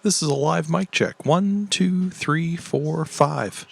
This is a live mic check. 1, 2, 3, 4, 5.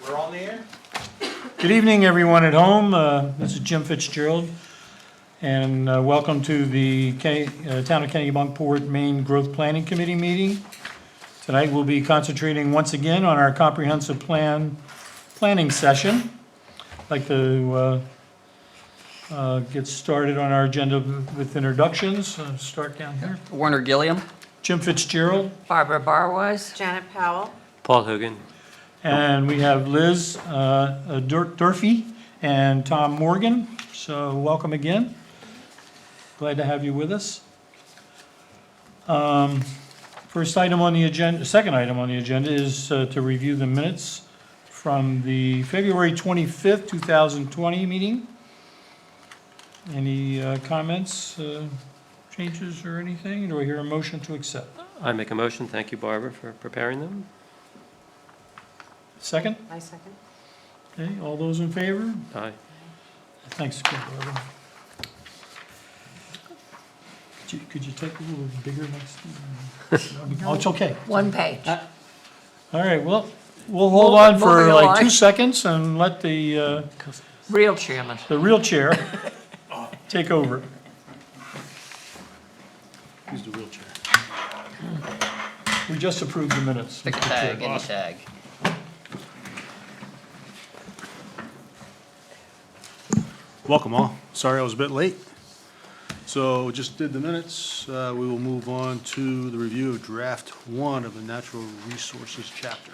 We're on the air. Good evening, everyone at home. This is Jim Fitzgerald, and welcome to the Town of Kennebunkport Maine Growth Planning Committee meeting. Tonight we'll be concentrating once again on our comprehensive planning session. I'd like to get started on our agenda with introductions. Start down here. Warner Gilliam. Jim Fitzgerald, Barbara Barwise. Janet Powell. Paul Hogan. and we have Liz Durfee and Tom Morgan. So welcome again. Glad to have you with us. First item on the agenda, second item on the agenda is to review the minutes from the February 25th, 2020 meeting. Any comments, changes or anything? Do I hear a motion to accept? I make a motion. Thank you, Barbara, for preparing them. Second? I second. Okay, all those in favor? Aye. Thanks, Barbara. Could you take a little bigger next time? Oh, it's okay. One page. All right, well, we'll hold on for Moving like along. 2 seconds and let the Real chairman. real chair take over. Who's the real chair? We just approved the minutes. Pick a Mr. Chair. tag, any tag. Welcome all. Sorry I was a bit late. So just did the minutes. We will move on to the review of draft 1 of the Natural Resources chapter.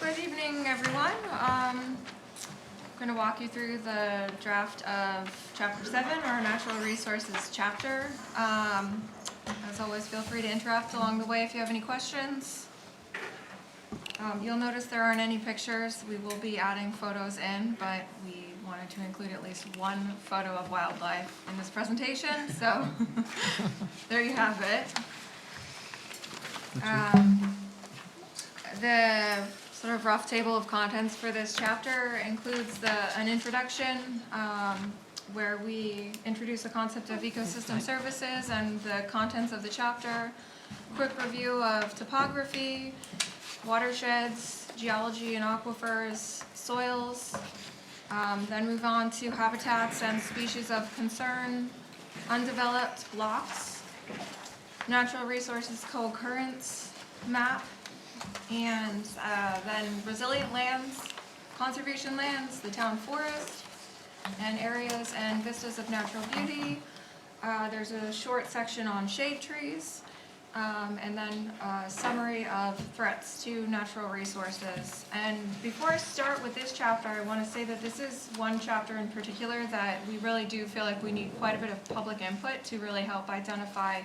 Good evening, everyone. I'm going to walk you through the draft of Chapter 7, our Natural Resources chapter. As always, feel free to interrupt along the way if you have any questions. You'll notice there aren't any pictures. We will be adding photos in, but we wanted to include at least one photo of wildlife in this presentation, so there you have it. The sort of rough table of contents for this chapter includes an introduction where we introduce the concept of ecosystem services and the contents of the chapter, quick review of topography, watersheds, geology and aquifers, soils, then move on to habitats and species of concern, undeveloped blocks, natural resources co-occurrence map, and then resilient lands, conservation lands, the town forest, and areas and vistas of natural beauty. There's a short section on shade trees, and then a summary of threats to natural resources. And before I start with this chapter, I want to say that this is one chapter in particular that we really do feel like we need quite a bit of public input to really help identify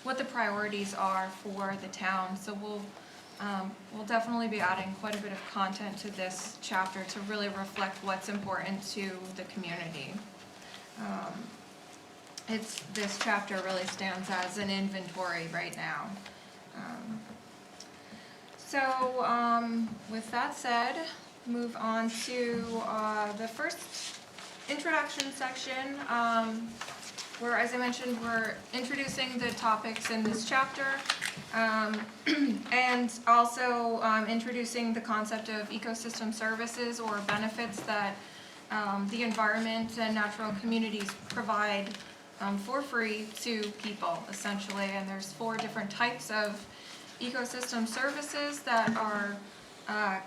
what the priorities are for the town. So we'll definitely be adding quite a bit of content to this chapter to really reflect what's important to the community. This chapter really stands as an inventory right now. With that said, move on to the first introduction section, where, as I mentioned, we're introducing the topics in this chapter, and also introducing the concept of ecosystem services or benefits that the environment and natural communities provide for free to people, essentially. And there's 4 different types of ecosystem services that are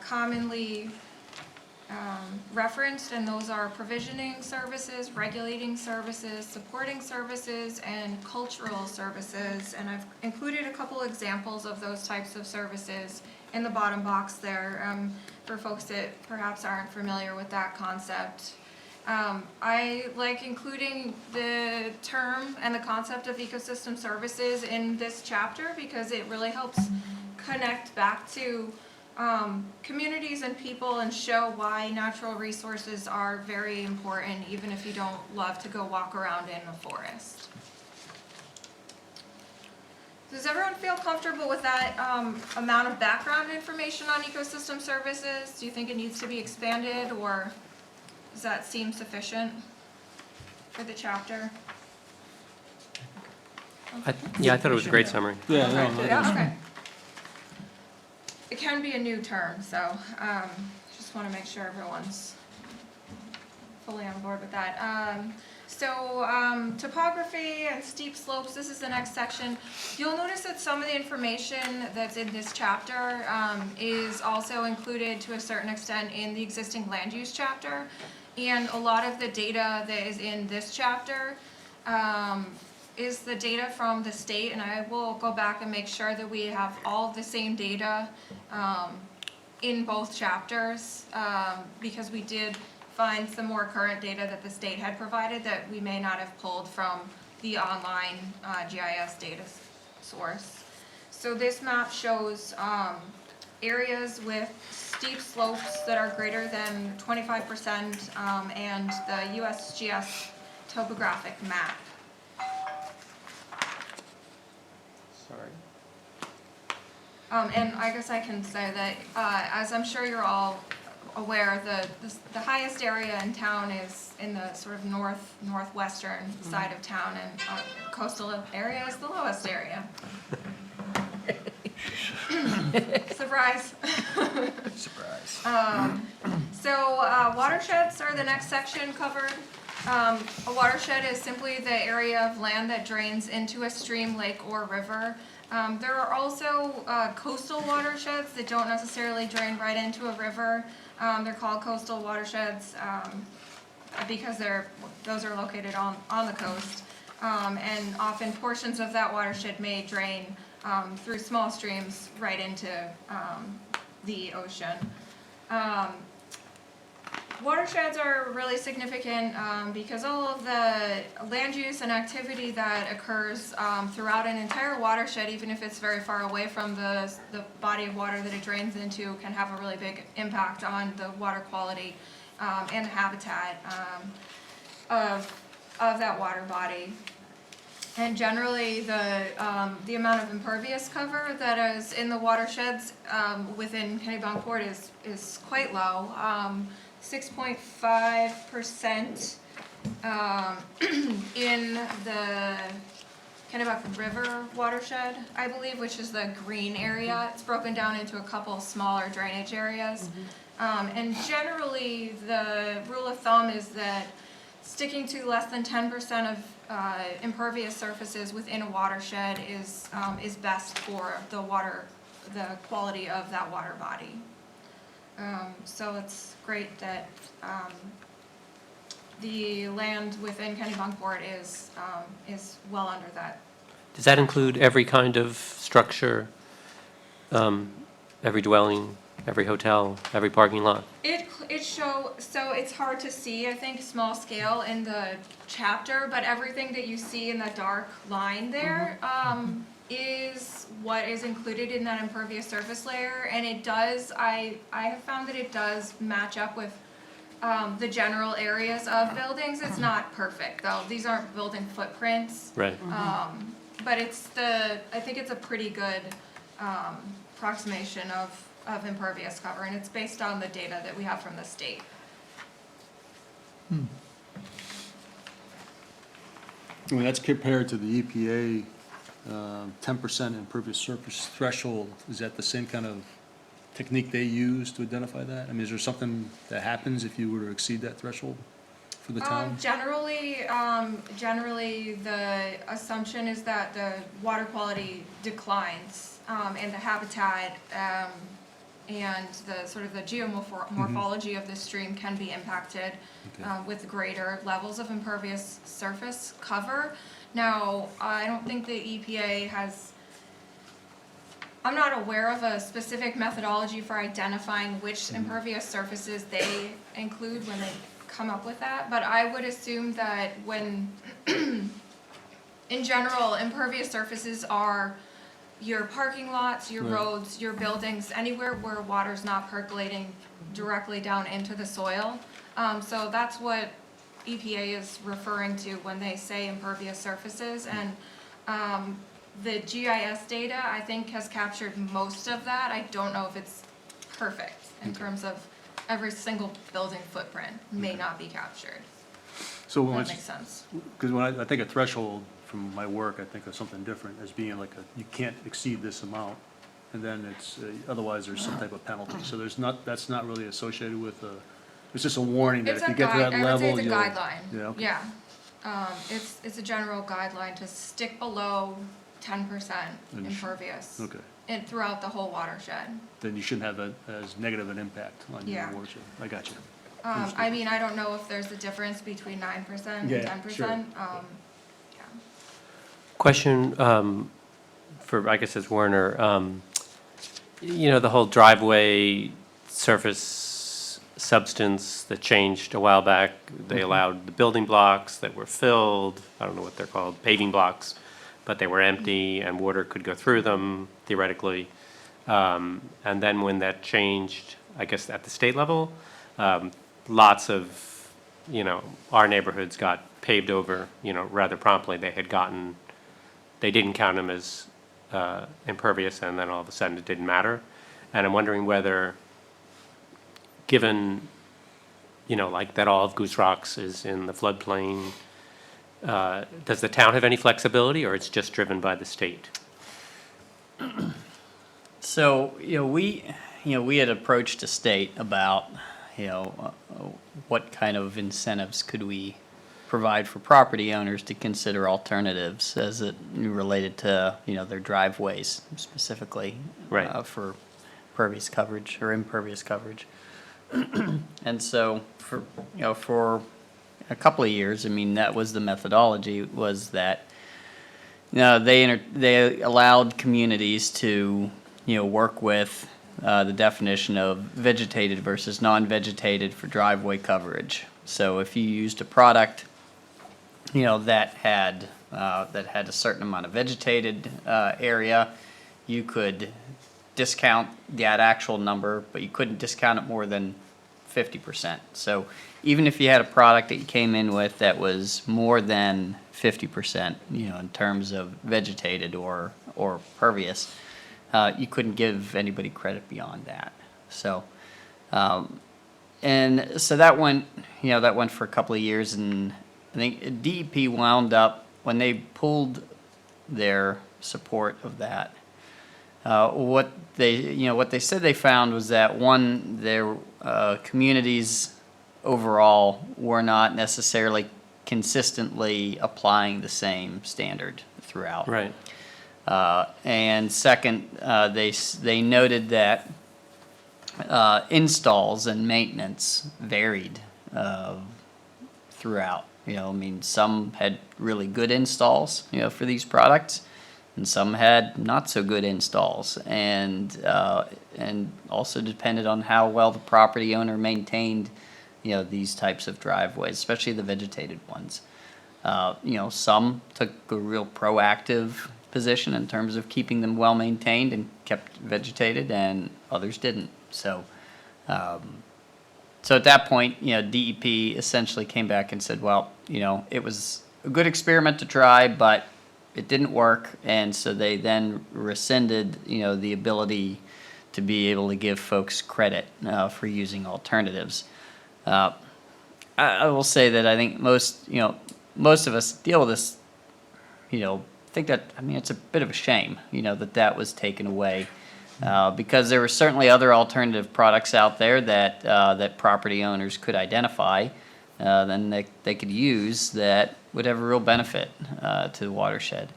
commonly referenced, and those are provisioning services, regulating services, supporting services, and cultural services. And I've included a couple examples of those types of services in the bottom box there for folks that perhaps aren't familiar with that concept. I like including the term and the concept of ecosystem services in this chapter because it really helps connect back to communities and people and show why natural resources are very important, even if you don't love to go walk around in a forest. Does everyone feel comfortable with that amount of background information on ecosystem services? Do you think it needs to be expanded, or does that seem sufficient for the chapter? Yeah, I thought it was a great summary. Yeah, Yeah, okay. It can be a new term, so just want to make sure everyone's fully on board with that. Topography and steep slopes, this is the next section. You'll notice that some of the information that's in this chapter is also included to a certain extent in the existing land use chapter. And a lot of the data that is in this chapter is the data from the state, and I will go back and make sure that we have all the same data in both chapters, because we did find some more current data that the state had provided that we may not have pulled from the online GIS data source. So this map shows areas with steep slopes that are greater than 25% and the USGS topographic map. Sorry. And I guess I can say that, as I'm sure you're all aware, the highest area in town is in the sort of northwestern side of town, and coastal area is the lowest area. Surprise. Surprise. Watersheds are the next section covered. A watershed is simply the area of land that drains into a stream, lake, or river. There are also coastal watersheds that don't necessarily drain right into a river. They're called coastal watersheds because those are located on the coast. And often portions of that watershed may drain through small streams right into the ocean. Watersheds are really significant because all of the land use and activity that occurs throughout an entire watershed, even if it's very far away from the body of water that it drains into, can have a really big impact on the water quality and the habitat of that water body. And generally, the amount of impervious cover that is in the watersheds within Kennebunkport is quite low. 6.5% in the Kennebunkport River watershed, I believe, which is the green area. It's broken down into a couple smaller drainage areas. And generally, the rule of thumb is that sticking to less than 10% of impervious surfaces within a watershed is best for the quality of that water body. So it's great that the land within Kennebunkport is well under that. Does that include every kind of structure, every dwelling, every hotel, every parking lot? So it's hard to see, I think, small scale in the chapter, but everything that you see in the dark line there is what is included in that impervious surface layer, and it does, I have found that it does match up with the general areas of buildings. It's not perfect, though. These aren't building footprints. Right. But I think it's a pretty good approximation of impervious cover, and it's based on the data that we have from the state. I mean, that's compared to the EPA 10% impervious surface threshold. Is that the same kind of technique they use to identify that? I mean, is there something that happens if you were to exceed that threshold for the town? Generally, the assumption is that the water quality declines, and the habitat and the sort of the geomorphology of the stream can be impacted with greater levels of impervious surface cover. Now, I don't think the EPA I'm not aware of a specific methodology for identifying which impervious surfaces they include when they come up with that, but I would assume that when, in general, impervious surfaces are your parking lots, your roads, your buildings, anywhere where water's not percolating directly down into the soil. So that's what EPA is referring to when they say impervious surfaces, and the GIS data, I think, has captured most of that. I don't know if it's perfect in terms of every single building footprint may not be captured. So That makes sense. because when I think a threshold from my work, I think of something different as being like you can't exceed this amount. And then it's, otherwise there's some type of penalty. So that's not really associated with, it's just a warning that It's if a you get to guide, that I would say level, it's a you'll. guideline. Yeah, okay. Yeah. It's a general guideline to stick below 10% And impervious. Okay, And throughout the whole watershed. then you shouldn't have as negative an impact on your Yeah. watershed. I got you. I mean, I don't know if there's a difference between 9% and Yeah, 10%. sure. Yeah. Question for, I guess it's Werner. You know, the whole driveway surface substance that changed a while back, they allowed the building blocks that were filled, I don't know what they're called, paving blocks, but they were empty and water could go through them theoretically. And then when that changed, I guess at the state level, lots of, you know, our neighborhoods got paved over, you know, rather promptly. They didn't count them as impervious, and then all of a sudden it didn't matter. And I'm wondering whether, given, you know, like that all of Goose Rocks is in the floodplain, does the town have any flexibility, or it's just driven by the state? So, we had approached the state about, what kind of incentives could we provide for property owners to consider alternatives as it related to, their driveways specifically. Right. For pervious coverage or impervious coverage. And so for a couple of years, that was the methodology, was that, they allowed communities to, work with the definition of vegetated versus non-vegetated for driveway coverage. So if you used a product, that had a certain amount of vegetated area, you could discount that actual number, but you couldn't discount it more than 50%. So even if you had a product that you came in with that was more than 50%, in terms of vegetated or pervious, you couldn't give anybody credit beyond that. So, and so that went for a couple of years, and I think DEP wound up, when they pulled their support of that, what they said they found was that, one, their communities overall were not necessarily consistently applying the same standard throughout. Right. And second, they noted that installs and maintenance varied throughout. Some had really good installs, for these products, and some had not so good installs, and also depended on how well the property owner maintained, these types of driveways, especially the vegetated ones. Some took a real proactive position in terms of keeping them well maintained and kept vegetated, and others didn't. So at that point, DEP essentially came back and said, well, it was a good experiment to try, but it didn't work, and so they then rescinded, the ability to be able to give folks credit for using alternatives. I will say that I think most of us deal with this, think that, it's a bit of a shame, that was taken away. Because there were certainly other alternative products out there that property owners could identify, then they could use, that would have a real benefit to the watershed.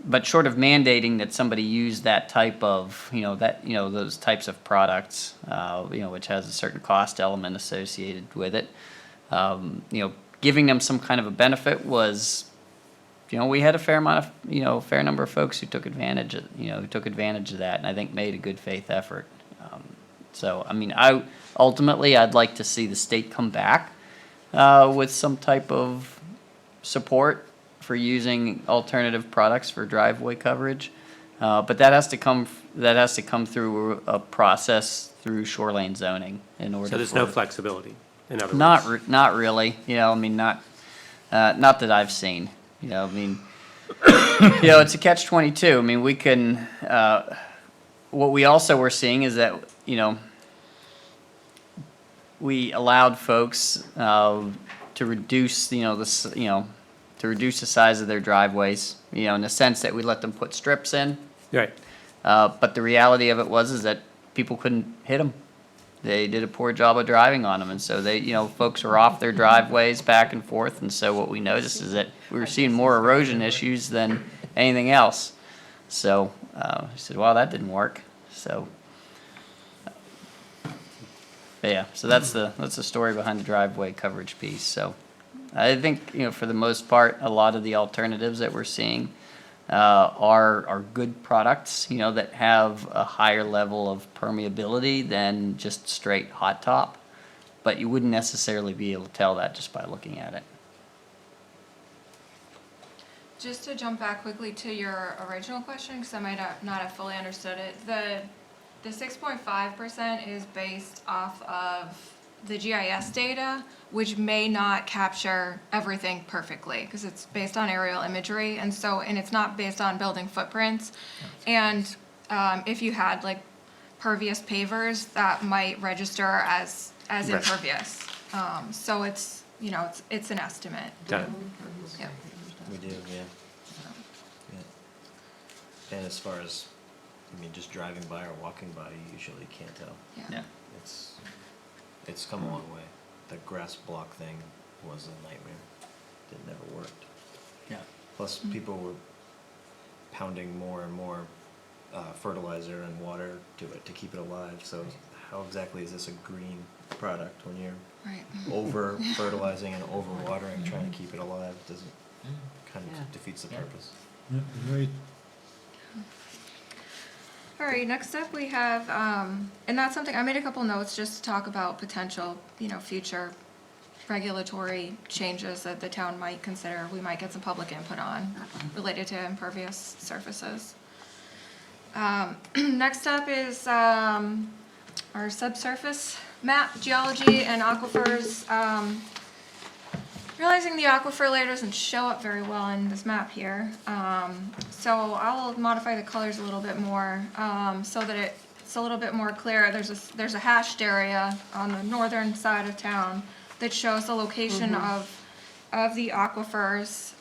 But short of mandating that somebody use that type of, those types of products, which has a certain cost element associated with it, giving them some kind of a benefit was, we had a fair amount of, fair number of folks who took advantage of, of that, and I think made a good faith effort. So, ultimately, I'd like to see the state come back with some type of support for using alternative products for driveway coverage, but that has to come through a process through shoreline zoning in order. So there's no flexibility, in other words? Not really. Not that I've seen. It's a catch-22. We can. What we also were seeing is that we allowed folks to reduce to to reduce the size of their driveways, you know, in the sense that we let them put strips in. Right. But the reality of it is that people couldn't hit them. They did a poor job of driving on them, and so they, you know, folks were off their driveways back and forth, and so what we noticed is that we were seeing more erosion issues than anything else. So, I said, well, that didn't work, so. But yeah, so that's the story behind the driveway coverage piece, so. I think, you know, for the most part, a lot of the alternatives that we're seeing are good products, you know, that have a higher level of permeability than just straight hot top. But you wouldn't necessarily be able to tell that just by looking at it. Just to jump back quickly to your original question, because I might not have fully understood it. The 6.5% is based off of the GIS data, which may not capture everything perfectly, because it's based on aerial imagery, and it's not based on building footprints. And if you had like pervious pavers, that might register as impervious. So it's, you know, it's an estimate. Got it. Yeah. We do, yeah. And as far as, I mean, just driving by or walking by, you usually can't tell. Yeah. It's come a long way. The grass block thing was a nightmare. It never worked. Yeah. Plus, people were pounding more and more fertilizer and water to it to keep it alive. So how exactly is this a green product when you're Right. over fertilizing and over watering, trying to keep it alive? Doesn't kind of defeats the purpose. Yeah, right. All right, next up we have, and that's something, I made a couple notes just to talk about potential, you know, future regulatory changes that the town might consider. We might get some public input on related to impervious surfaces. Next up is our subsurface map, geology and aquifers. Realizing the aquifer layer doesn't show up very well in this map here, so I'll modify the colors a little bit more so that it's a little bit more clear. There's a hashed area on the northern side of town that shows the location of the aquifers,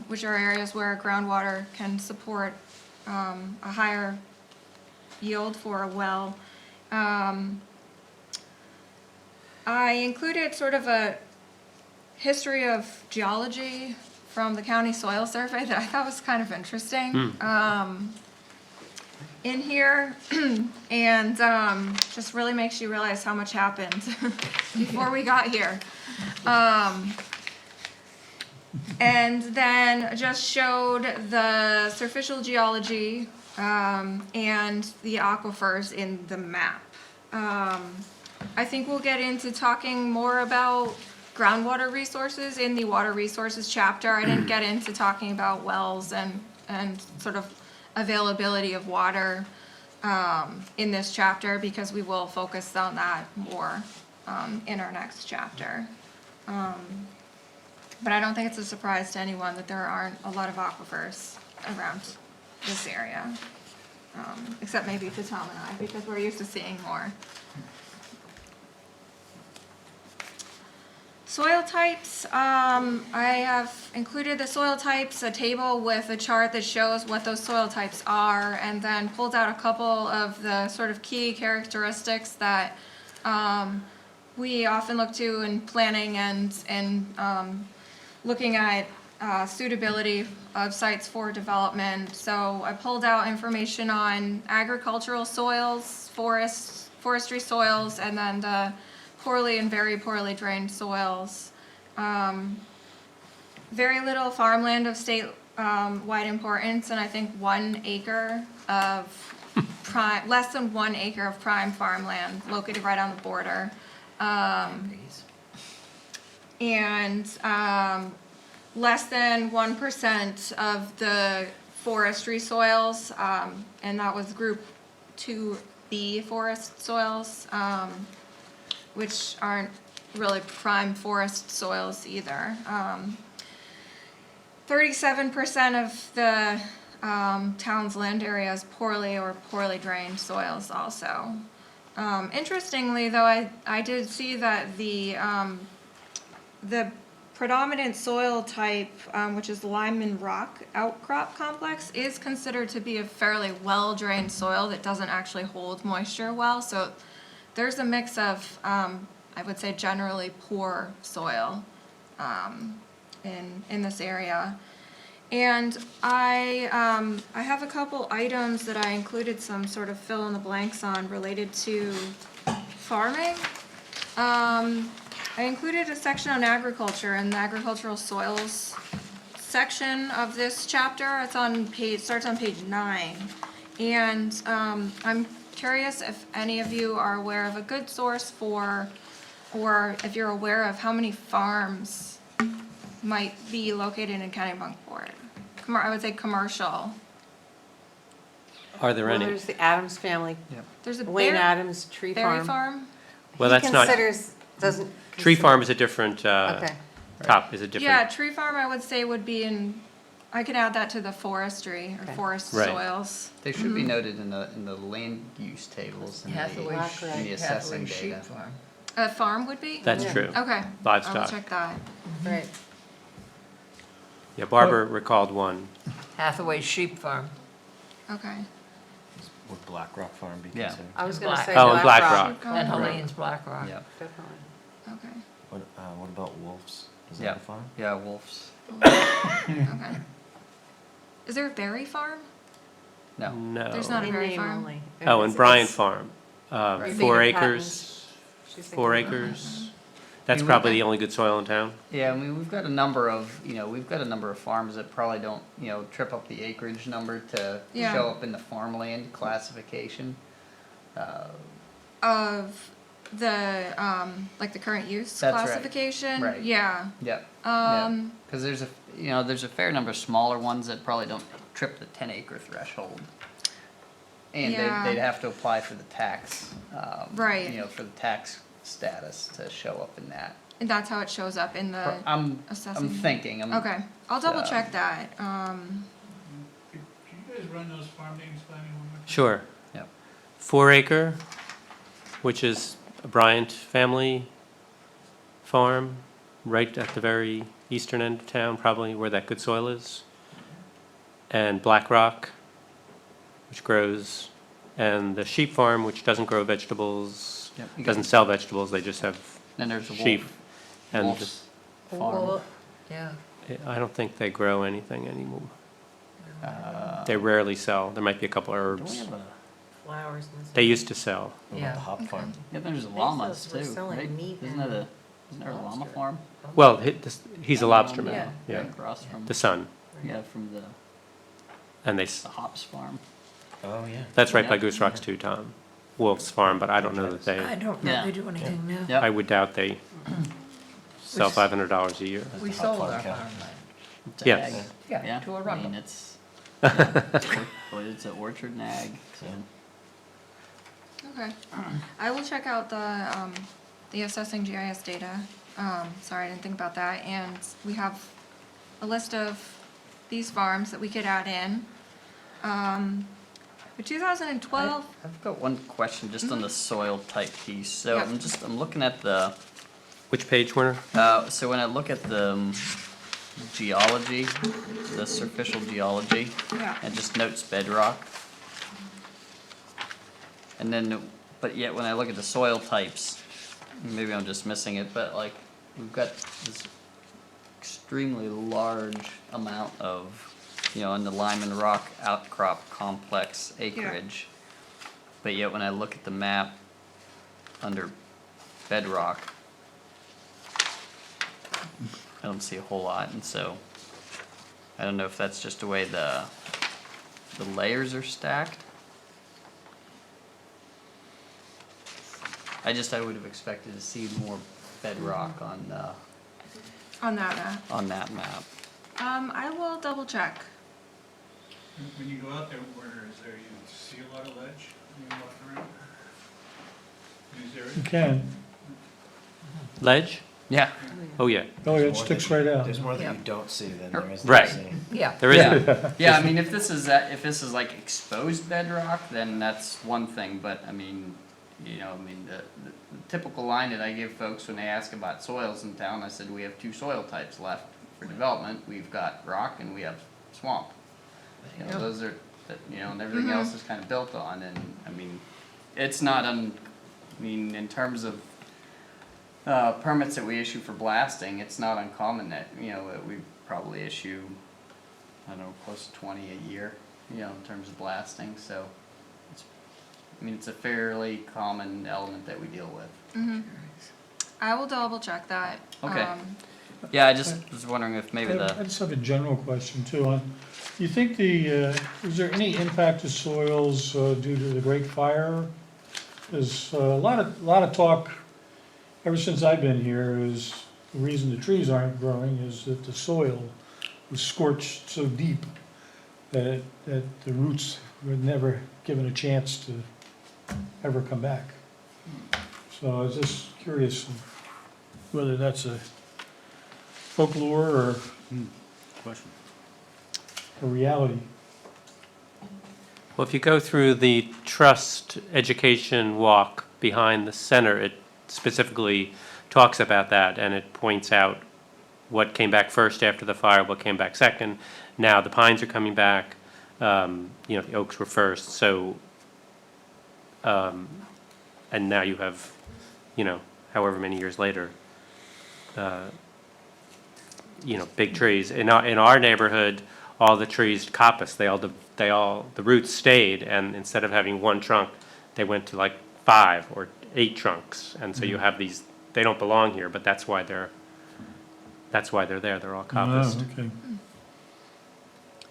which are areas where groundwater can support a higher yield for a well. I included sort of a history of geology from the county soil survey that I thought was kind of interesting in here, and just really makes you realize how much happened before we got here. And then just showed the superficial geology and the aquifers in the map. I think we'll get into talking more about groundwater resources in the water resources chapter. I didn't get into talking about wells and sort of availability of water in this chapter, because we will focus on that more in our next chapter. But I don't think it's a surprise to anyone that there aren't a lot of aquifers around this area, except maybe to Tom and I, because we're used to seeing more. Soil types, I have included the soil types, a table with a chart that shows what those soil types are, and then pulled out a couple of the sort of key characteristics that we often look to in planning and looking at suitability of sites for development. So I pulled out information on agricultural soils, forestry soils, and then the poorly and very poorly drained soils. Very little farmland of state-wide importance, and I think 1 acre of prime, less than 1 acre of prime farmland located right on the border. And less than 1% of the forestry soils, and that was group 2B forest soils, which aren't really prime forest soils either. 37% of the town's land area is poorly or poorly drained soils also. Interestingly, though, I did see that the predominant soil type, which is lime and rock outcrop complex, is considered to be a fairly well-drained soil that doesn't actually hold moisture well. So there's a mix of, I would say, generally poor soil in this area. And I have a couple items that I included some sort of fill in the blanks on related to farming. I included a section on agriculture and the agricultural soils section of this chapter. Starts on page 9. And I'm curious if any of you are aware of a good source for, or if you're aware of how many farms might be located in Kennebunkport. I would say commercial. Are there Well, any? there's the Adams family, There's a Wayne berry Adams Tree Farm. farm. Well, He that's not, considers, doesn't. tree consider- farm is a different, Okay. top is a different. Yeah, tree farm I would say would be in, I could add that to the forestry or Okay. forest Right. soils. They should be noted in the land use tables and Hathaway Black sheep, Rock. the assessing Hathaway sheep data. farm. A farm would be? That's Yeah. true. Okay. I will Livestock. check that. Right. Yeah, Barbara recalled one. Hathaway sheep farm. Okay. Would Black Rock Farm be Yeah. considered? I was gonna Black- say Oh, and Black Black Rock. Rock. And Okay. Helene's Black Rock. Yeah, Definitely. Okay. What about Wolves? Is Yeah. that a farm? yeah, wolves. Okay. Is there a berry farm? No, No. There's not a In berry name farm. only. Oh, and It's- Bryant it's- Farm, Right. 4 Bigger acres, She's thinking 4 about- acres. That's we've probably got- the only good soil in town. yeah, I mean, we've got a number of, we've got a number of farms that probably don't, trip up the acreage number to Yeah. show up in the farmland classification. Of the, like the current use That's right. classification? Right. Yeah. Yep. Um, Because there's a fair number of smaller ones that probably don't trip the 10-acre threshold. And Yeah. they'd have to apply for the tax. Right. For the tax status to show up in that. and that's how it shows up in the I'm assessing. thinking, Okay, I'll double so- check that. Could you guys run those farm names by me one more time? Sure. Yep. 4 acre, which is a Bryant family farm, right at the very eastern end of town, probably where that good soil is. And Black Rock, which grows, and the sheep farm, which doesn't grow vegetables, Yep, you got- doesn't sell vegetables, they just have Then there's a sheep. wolf. And Wolf's farm. Well, yeah. I don't think they grow anything anymore. Uh, They rarely sell. There might be a couple don't we herbs. have a- Flowers and stuff. They used to sell. What Yeah. about the Hop Farm? Yeah, there's those llamas were too, selling right? meat Isn't and there a llama lobster. farm? Well, he's a lobster Yeah. man, yeah. Right across from, The son. yeah, from the And the hops farm. Oh, yeah. that's right by Yeah. Goose Rocks too, Tom. Wolf's Farm, but I don't know that I they, don't Yeah. know they do anything now. Yep. I would doubt they sell $500 a year. We the sold hot our farm farmland. It's Yes. ag. Yeah, to a I mean, rubber. it's, it's an orchard and ag, so. Okay. I will check out the assessing GIS data. Sorry, I didn't think about that. And we have a list of these farms that we could add in. For 2012, I've got one question just on the soil type piece. So Yeah. I'm looking at the, Which page, Werner? so when I look at the geology, the superficial geology, yeah, it just notes bedrock. And then, but yet when I look at the soil types, maybe I'm just missing it, but like, we've got this extremely large amount of, in the lime and rock outcrop complex acreage. But yet when I look at the map under bedrock, I don't see a whole lot, and so I don't know if that's just the way the layers are stacked. I would have expected to see more bedrock on on that map. that map. I will double check. When you go out there, Werner, you see a lot of ledge when you're walking around? Is there? You can. Ledge? Yeah. Oh, yeah. Oh, yeah, it There's more sticks that- right out. There's more that Yeah. you don't see than there is Right. that you see. Yeah. There is, Yeah, I mean, if this is like exposed bedrock, then that's one thing, but I mean, you know, I mean, the typical line that I give folks when they ask about soils in town, I said, we have two soil types left for development. We've got rock and we have swamp. You know, those are, you know, and everything else is kind of built on, and, I mean, it's not, I mean, in terms of permits that we issue for blasting, it's not uncommon that, you know, that we probably issue, I don't know, close to 20 a year, you know, in terms of blasting, so it's, I mean, it's a fairly common element that we deal with. I will double check that. Okay. Yeah, I just was wondering if maybe I the, just have a general question too. You think is there any impact to soils due to the Great Fire? There's a lot of talk, ever since I've been here, is the reason the trees aren't growing is that the soil was scorched so deep that the roots were never given a chance to ever come back. So I was just curious whether that's a folklore or Question. a reality. Well, if you go through the trust education walk behind the center, it specifically talks about that, and it points out what came back first after the fire, what came back second. Now the pines are coming back, you know, the oaks were first, so, and now you have, you know, however many years later, you know, big trees. In our neighborhood, all the trees coppice, the roots stayed, and instead of having one trunk, they went to like 5 or 8 trunks, and so you have these, they don't belong here, but that's why they're there, they're all coppiced. Oh, okay.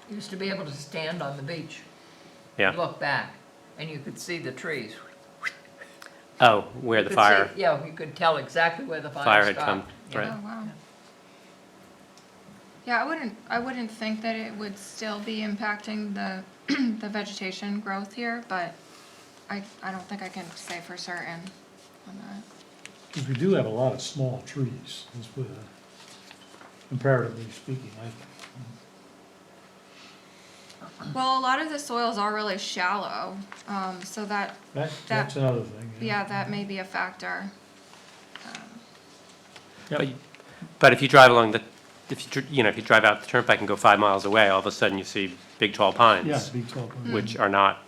Used to be able to stand on the beach, Yeah. look back, and you could see the trees. Oh, where You the could fire, see- Yeah, you could tell exactly where the fire fire had come, stopped. right. Oh, wow. Yeah, I wouldn't think that it would still be impacting the, the vegetation growth here, but I don't think I can say for certain on that. Because we do have a lot of small trees, comparatively speaking, I think. Well, a lot of the soils are really shallow, so That's another thing. yeah, that may be a factor. But if you drive along if you drive out the turnpike and go 5 miles away, all of a sudden you see big tall pines. Yeah, big tall pines. Which are not,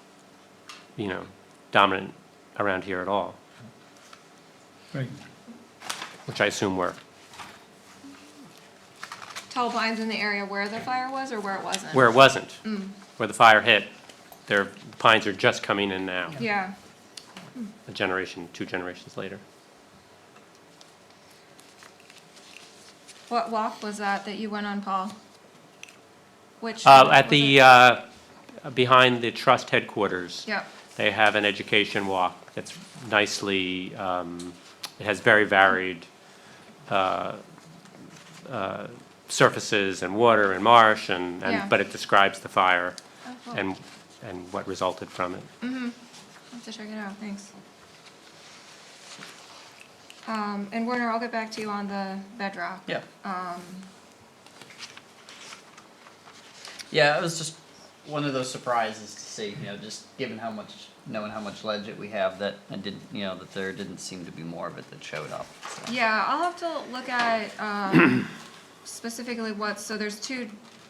you know, dominant around here at all, Right. which I assume were. Tall pines in the area where the fire was or where it wasn't? Where it wasn't, where the fire hit, the pines are just coming in now, Yeah. a generation, 2 generations later. What walk was that you went on, Paul? Which? At was the, it? behind the trust headquarters, Yep. they have an education walk that's nicely, it has very varied surfaces and water and marsh, Yeah. but it describes the fire Oh, cool. and what resulted from it. I'll have to check it out, thanks. And Werner, I'll get back to you on the bedrock. yeah. Yeah, it was just one of those surprises to see, you know, just knowing how much ledge that we have, that I didn't, you know, that there didn't seem to be more of it that showed up, so. Yeah, I'll have to look at, specifically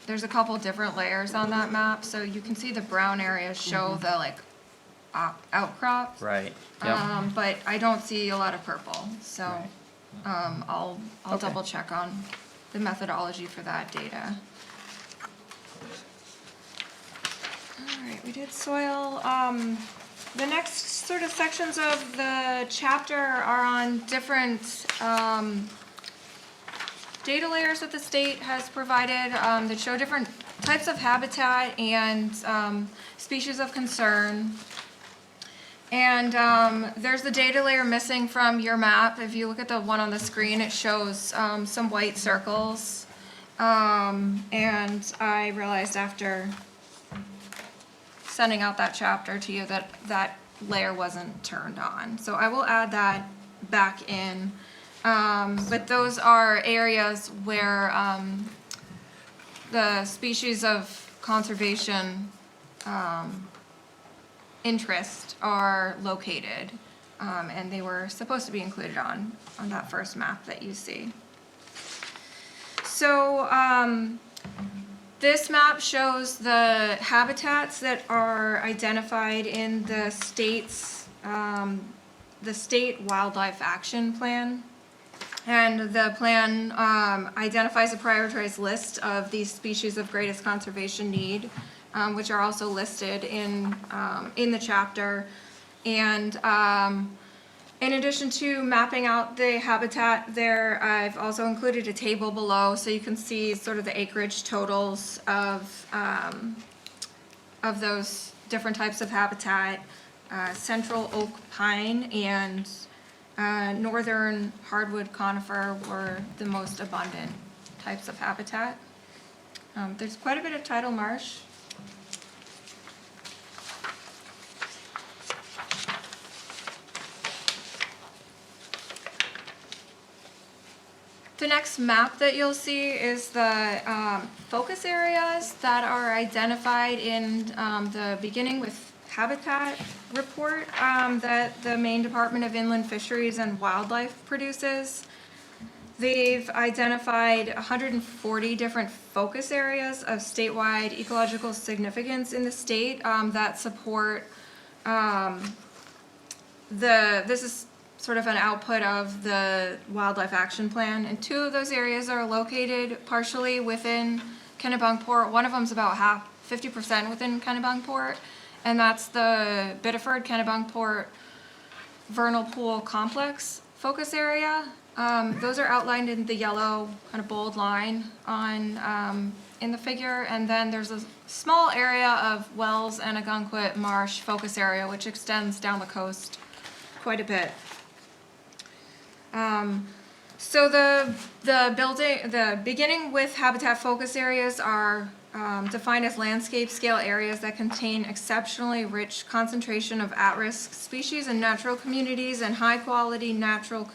there's a couple different layers on that map, so you can see the brown areas show the like outcrops. Right, yeah. But I don't see a lot of purple, so, I'll Okay. double check on the methodology for that data. All right, we did soil. The next sort of sections of the chapter are on different, data layers that the state has provided, that show different types of habitat and, species of concern. And there's the data layer missing from your map. If you look at the one on the screen, it shows some white circles. And I realized after sending out that chapter to you that that layer wasn't turned on. So I will add that back in. But those are areas where the species of conservation interest are located. and they were supposed to be included on that first map that you see. So this map shows the habitats that are identified in the state Wildlife Action Plan. And the plan identifies a prioritized list of these species of greatest conservation need, which are also listed in the chapter. And in addition to mapping out the habitat there, I've also included a table below so you can see sort of the acreage totals of those different types of habitat. Central oak pine and northern hardwood conifer were the most abundant types of habitat. There's quite a bit of tidal marsh. The next map that you'll see is the focus areas that are identified in the beginning with habitat report that the Maine Department of Inland Fisheries and Wildlife produces. They've identified 140 different focus areas of statewide ecological significance in the state that support this is sort of an output of the Wildlife Action Plan, and 2 of those areas are located partially within Kennebunkport. One of them's about 50% within Kennebunkport, and that's the Biddeford Kennebunkport Vernal Pool Complex focus area. Those are outlined in the yellow kind of bold line on in the figure, and then there's a small area of Wells and Agunquit Marsh focus area which extends down the coast quite a bit. So the beginning with habitat focus areas are defined as landscape scale areas that contain exceptionally rich concentration of at-risk species and natural communities and high quality natural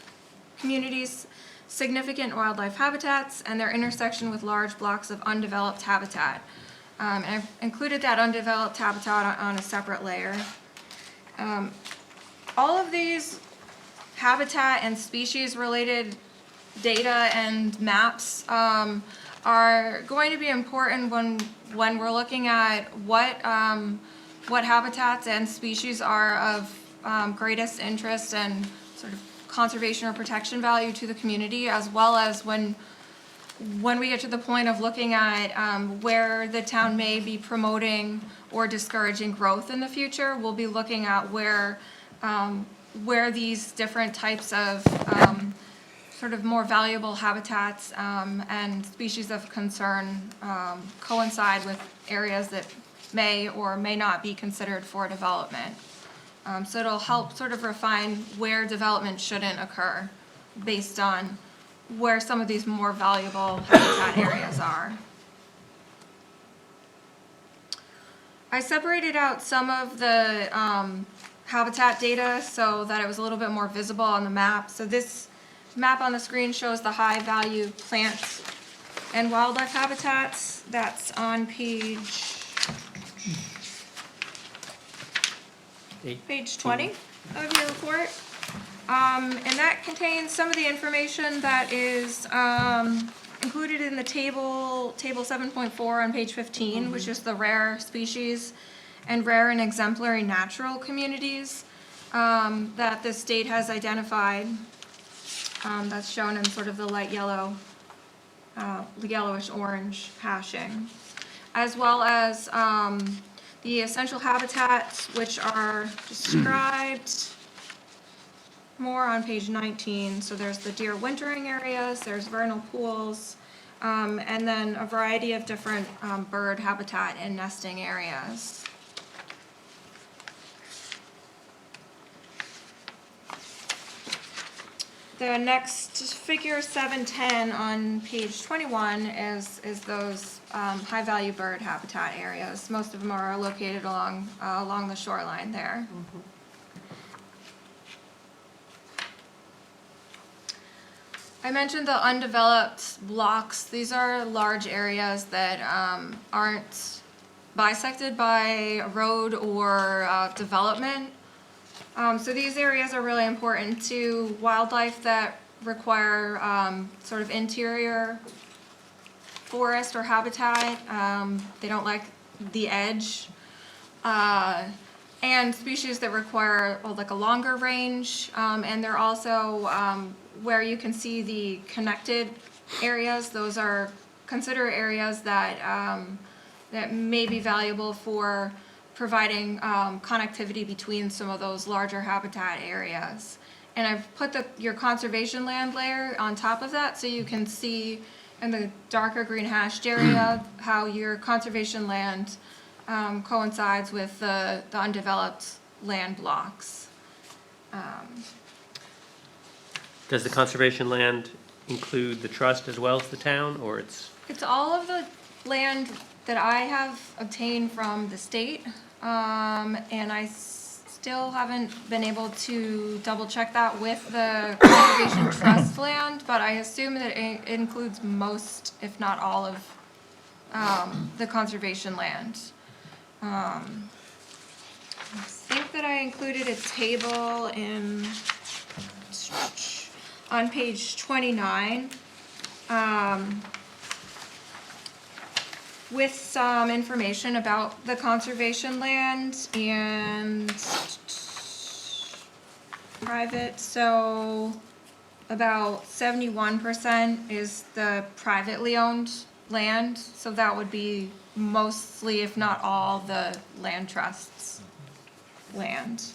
communities, significant wildlife habitats, and their intersection with large blocks of undeveloped habitat. And I've included that undeveloped habitat on a separate layer. All of these habitat and species related data and maps are going to be important when we're looking at what habitats and species are of greatest interest and sort of conservation or protection value to the community, as well as when we get to the point of looking at where the town may be promoting or discouraging growth in the future. We'll be looking at where these different types of sort of more valuable habitats and species of concern coincide with areas that may or may not be considered for development. So it'll help sort of refine where development shouldn't occur based on where some of these more valuable habitat areas are. I separated out some of the habitat data so that it was a little bit more visible on the map. So this map on the screen shows the high value plant and wildlife habitats. That's on page 20 of your report. And that contains some of the information that is included in the table 7.4 on page 15, which is the rare species and rare and exemplary natural communities that the state has identified. That's shown in sort of the light yellow, yellowish orange hashing, as well as the essential habitats, which are described more on page 19. So there's the deer wintering areas, there's vernal pools, and then a variety of different bird habitat and nesting areas. The next figure 710 on page 21 is those high-value bird habitat areas. Most of them are located along the shoreline there. Mm-hmm. I mentioned the undeveloped blocks. These are large areas that aren't bisected by a road or development. So these areas are really important to wildlife that require sort of interior forest or habitat. They don't like the edge. And species that require like a longer range. And they're also where you can see the connected areas. Those are considered areas that that may be valuable for providing connectivity between some of those larger habitat areas. And I've put your conservation land layer on top of that so you can see in the darker green hashed area how your conservation land coincides with the undeveloped land blocks. Does the conservation land include the trust as well as the town, or it's? It's all of the land that I have obtained from the state, and I still haven't been able to double check that with the conservation trust land, but I assume that it includes most, if not all of, the conservation land. I think that I included a table on page 29. With some information about the conservation land and private. So about 71% is the privately owned land. So that would be mostly, if not all, the land trusts land.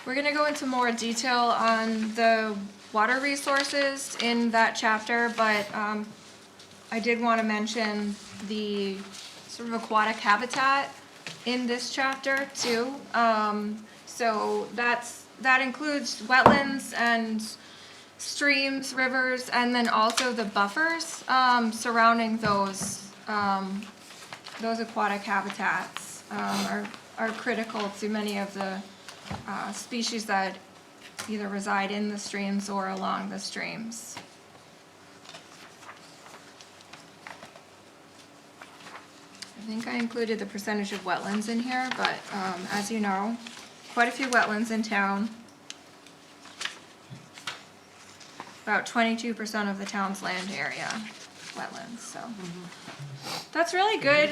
We're going to go into more detail on the water resources in that chapter, but I did want to mention the sort of aquatic habitat in this chapter too. So that includes wetlands and streams, rivers, and then also the buffers surrounding those aquatic habitats are critical to many of the species that either reside in the streams or along the streams. I think I included the percentage of wetlands in here, but as you know, quite a few wetlands in town. About 22% of the town's land area, wetlands, so. That's really good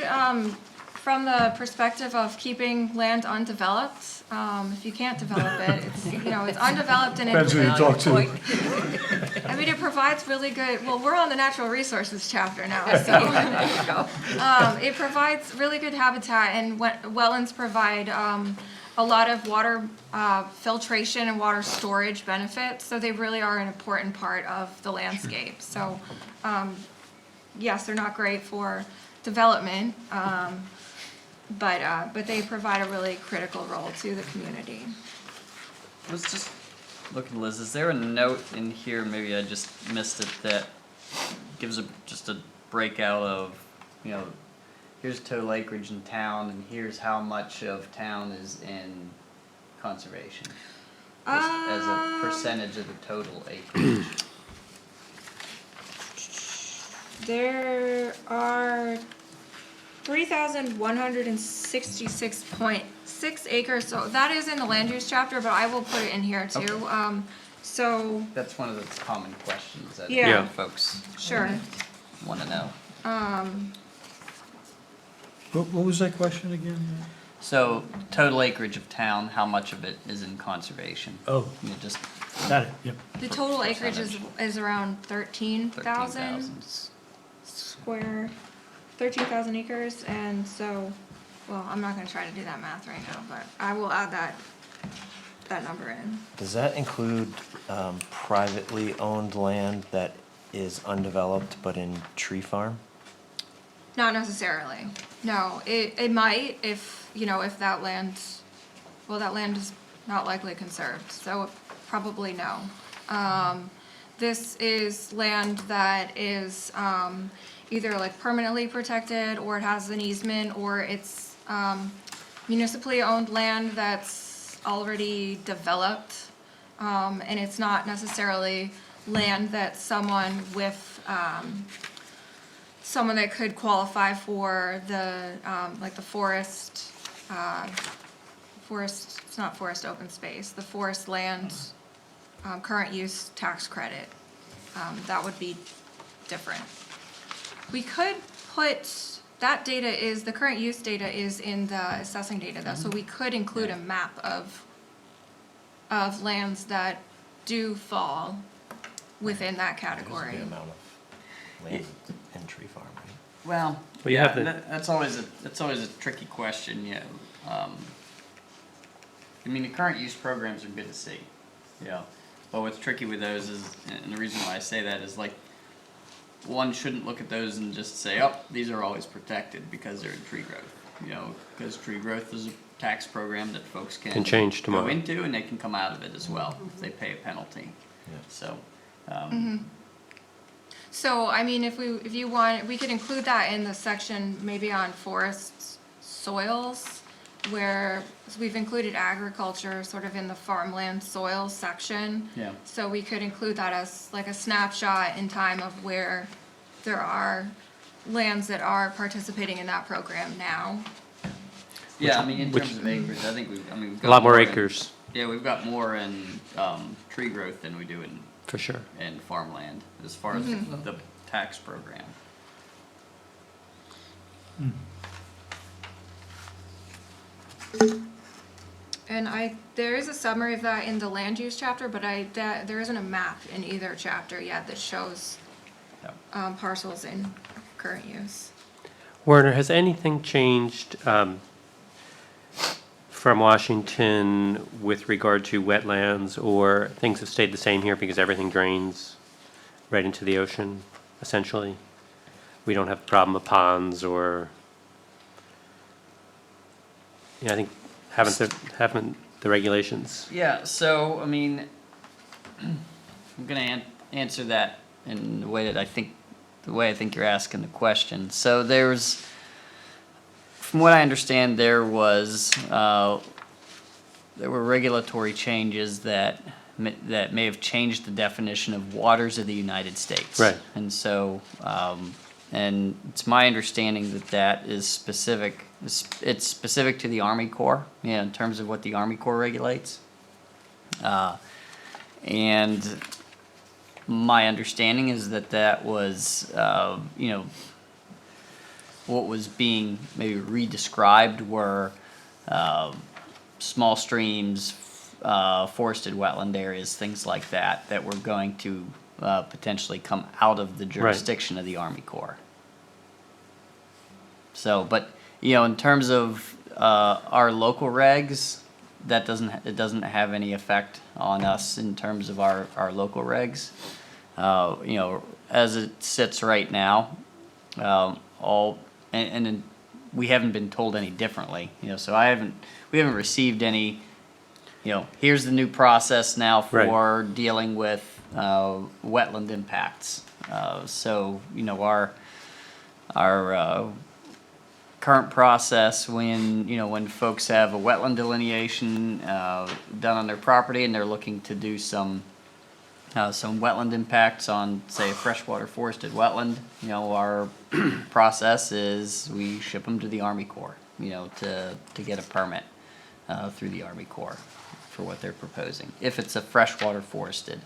from the perspective of keeping land undeveloped. If you can't develop it, it's, it's undeveloped and Depends who you talk to. I mean, it provides really good, well, we're on the natural resources chapter now, so. It provides really good habitat, and wetlands provide a lot of water filtration and water storage benefits, so they really are an important part of the landscape. So, yes, they're not great for development, but they provide a really critical role to the community. I was just looking, Liz, is there a note in here, maybe I just missed it, that gives just a breakout of, here's total acreage in town, and here's how much of town is in conservation? Just as a percentage of the total acreage. There are 3,166.6 acres, so that is in the land use chapter, but I will put it in here too. So, That's one of the common questions that Yeah. folks sure. want to know. What was that question again? So, total acreage of town, how much of it is in conservation? Oh, Just got it, yep. The total acreage is around 13,000. square, 13,000 acres, and so, well, I'm not gonna try to do that math right now, but I will add that number in. Does that include privately owned land that is undeveloped but in tree farm? Not necessarily, no, it might if that land, that land is not likely conserved, so probably no. This is land that is, either like permanently protected, or it has an easement, or it's municipally owned land that's already developed, and it's not necessarily land that someone with, someone that could qualify for the, like the forest, it's not forest open space, the forest land, current use tax credit, that would be different. We could put, that data is, the current use data is in the assessing data though, so we could include a map of lands that do fall within that There's a category. good amount of land and tree farm, right? Well, Well, you yeah, have the- that's always a tricky question, you know. I mean, the current use programs are good to see, you know, but what's tricky with those is, and the reason why I say that is like, one shouldn't look at those and just say, oh, these are always protected because they're in tree growth, you know, because tree growth is a tax program that folks Can change tomorrow. go into, and they can come out of it as well if they pay a penalty. Yeah. So, So, I mean, if you want, we could include that in the section maybe on forest soils, where we've included agriculture sort of in the farmland soils section. yeah. So we could include that as like a snapshot in time of where there are lands that are participating in that program now. Yeah, I mean, in which- terms of acreage, I think we've A got lot more in- acres, Yeah, we've got more in, tree growth than we do for sure. in farmland, as far as the tax program. And there is a summary of that in the land use chapter, but there isn't a map in either chapter yet that shows Yep. parcels in current use. Werner, has anything changed from Washington with regard to wetlands, or things have stayed the same here because everything drains right into the ocean, essentially? We don't have the problem of ponds or, yeah, I think, haven't the regulations? Yeah, so, I mean, I'm gonna answer that in the way that I think you're asking the question. So there's, from what I understand, there were regulatory changes that may have changed the definition of waters of the United States. Right. And so, and it's my understanding that is specific, it's specific to the Army Corps, yeah, in terms of what the Army Corps regulates. And my understanding is that was, you know, what was being maybe re-described were small streams, forested wetland areas, things like that, that were going to potentially come out of the jurisdiction of the Army Corps. So, but, you know, in terms of our local regs, it doesn't have any effect on us in terms of our local regs. You know, as it sits right now, and we haven't been told any differently, you know, so we haven't received any, you know, here's the new process now for dealing with wetland impacts. So, you know, our current process, when folks have a wetland delineation done on their property and they're looking to do some wetland impacts on, say, a freshwater forested wetland, you know, our process is we ship them to the Army Corps, you know, to get a permit through the Army Corps for what they're proposing, if it's a freshwater forested.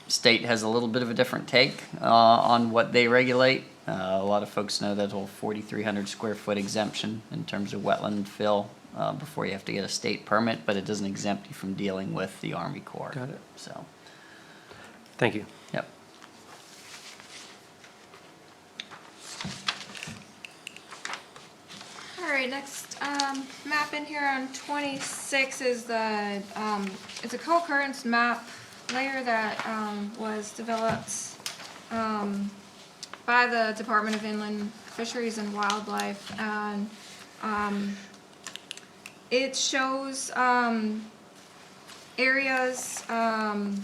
State has a little bit of a different take on what they regulate. A lot of folks know that whole 4,300 square foot exemption in terms of wetland fill before you have to get a state permit, but it doesn't exempt you from dealing with the Army Corps. Got it. So, Thank you. yep. All right, next map in here on 26 is it's a co-occurrence map layer that was developed by the Department of Inland Fisheries and Wildlife, and it shows areas and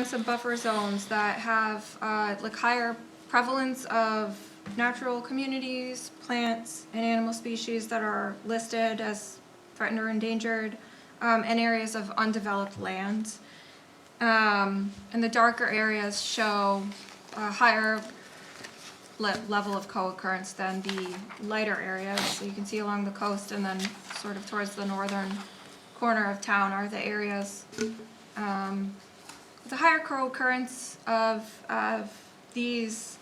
some buffer zones that have like higher prevalence of natural communities, plants, and animal species that are listed as threatened or endangered, and areas of undeveloped land. And the darker areas show a higher level of co-occurrence than the lighter areas. So you can see along the coast and then sort of towards the northern corner of town are the areas with a higher co-occurrence of these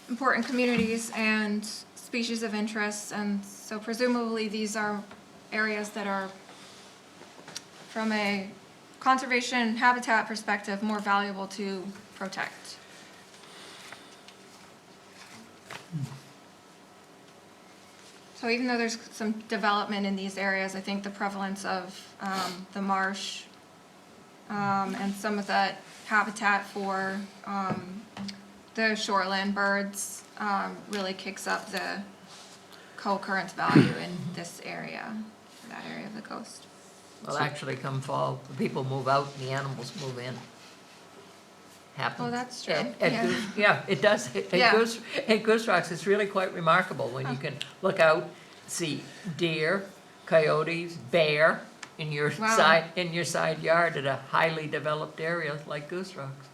important communities and species of interest. And so presumably these are areas that are, from a conservation habitat perspective, more valuable to protect. So even though there's some development in these areas, I think the prevalence of the marsh and some of that habitat for the shoreland birds really kicks up the co-occurrence value in this area, that area of the coast. Well, actually, come fall, the people move out and the animals move in. Happens. Oh, that's true. Yeah, it does. Yeah. At Goose Rocks, it's really quite remarkable when you can look out, see deer, coyotes, bear in your Wow. side yard at a highly developed area like Goose Rocks.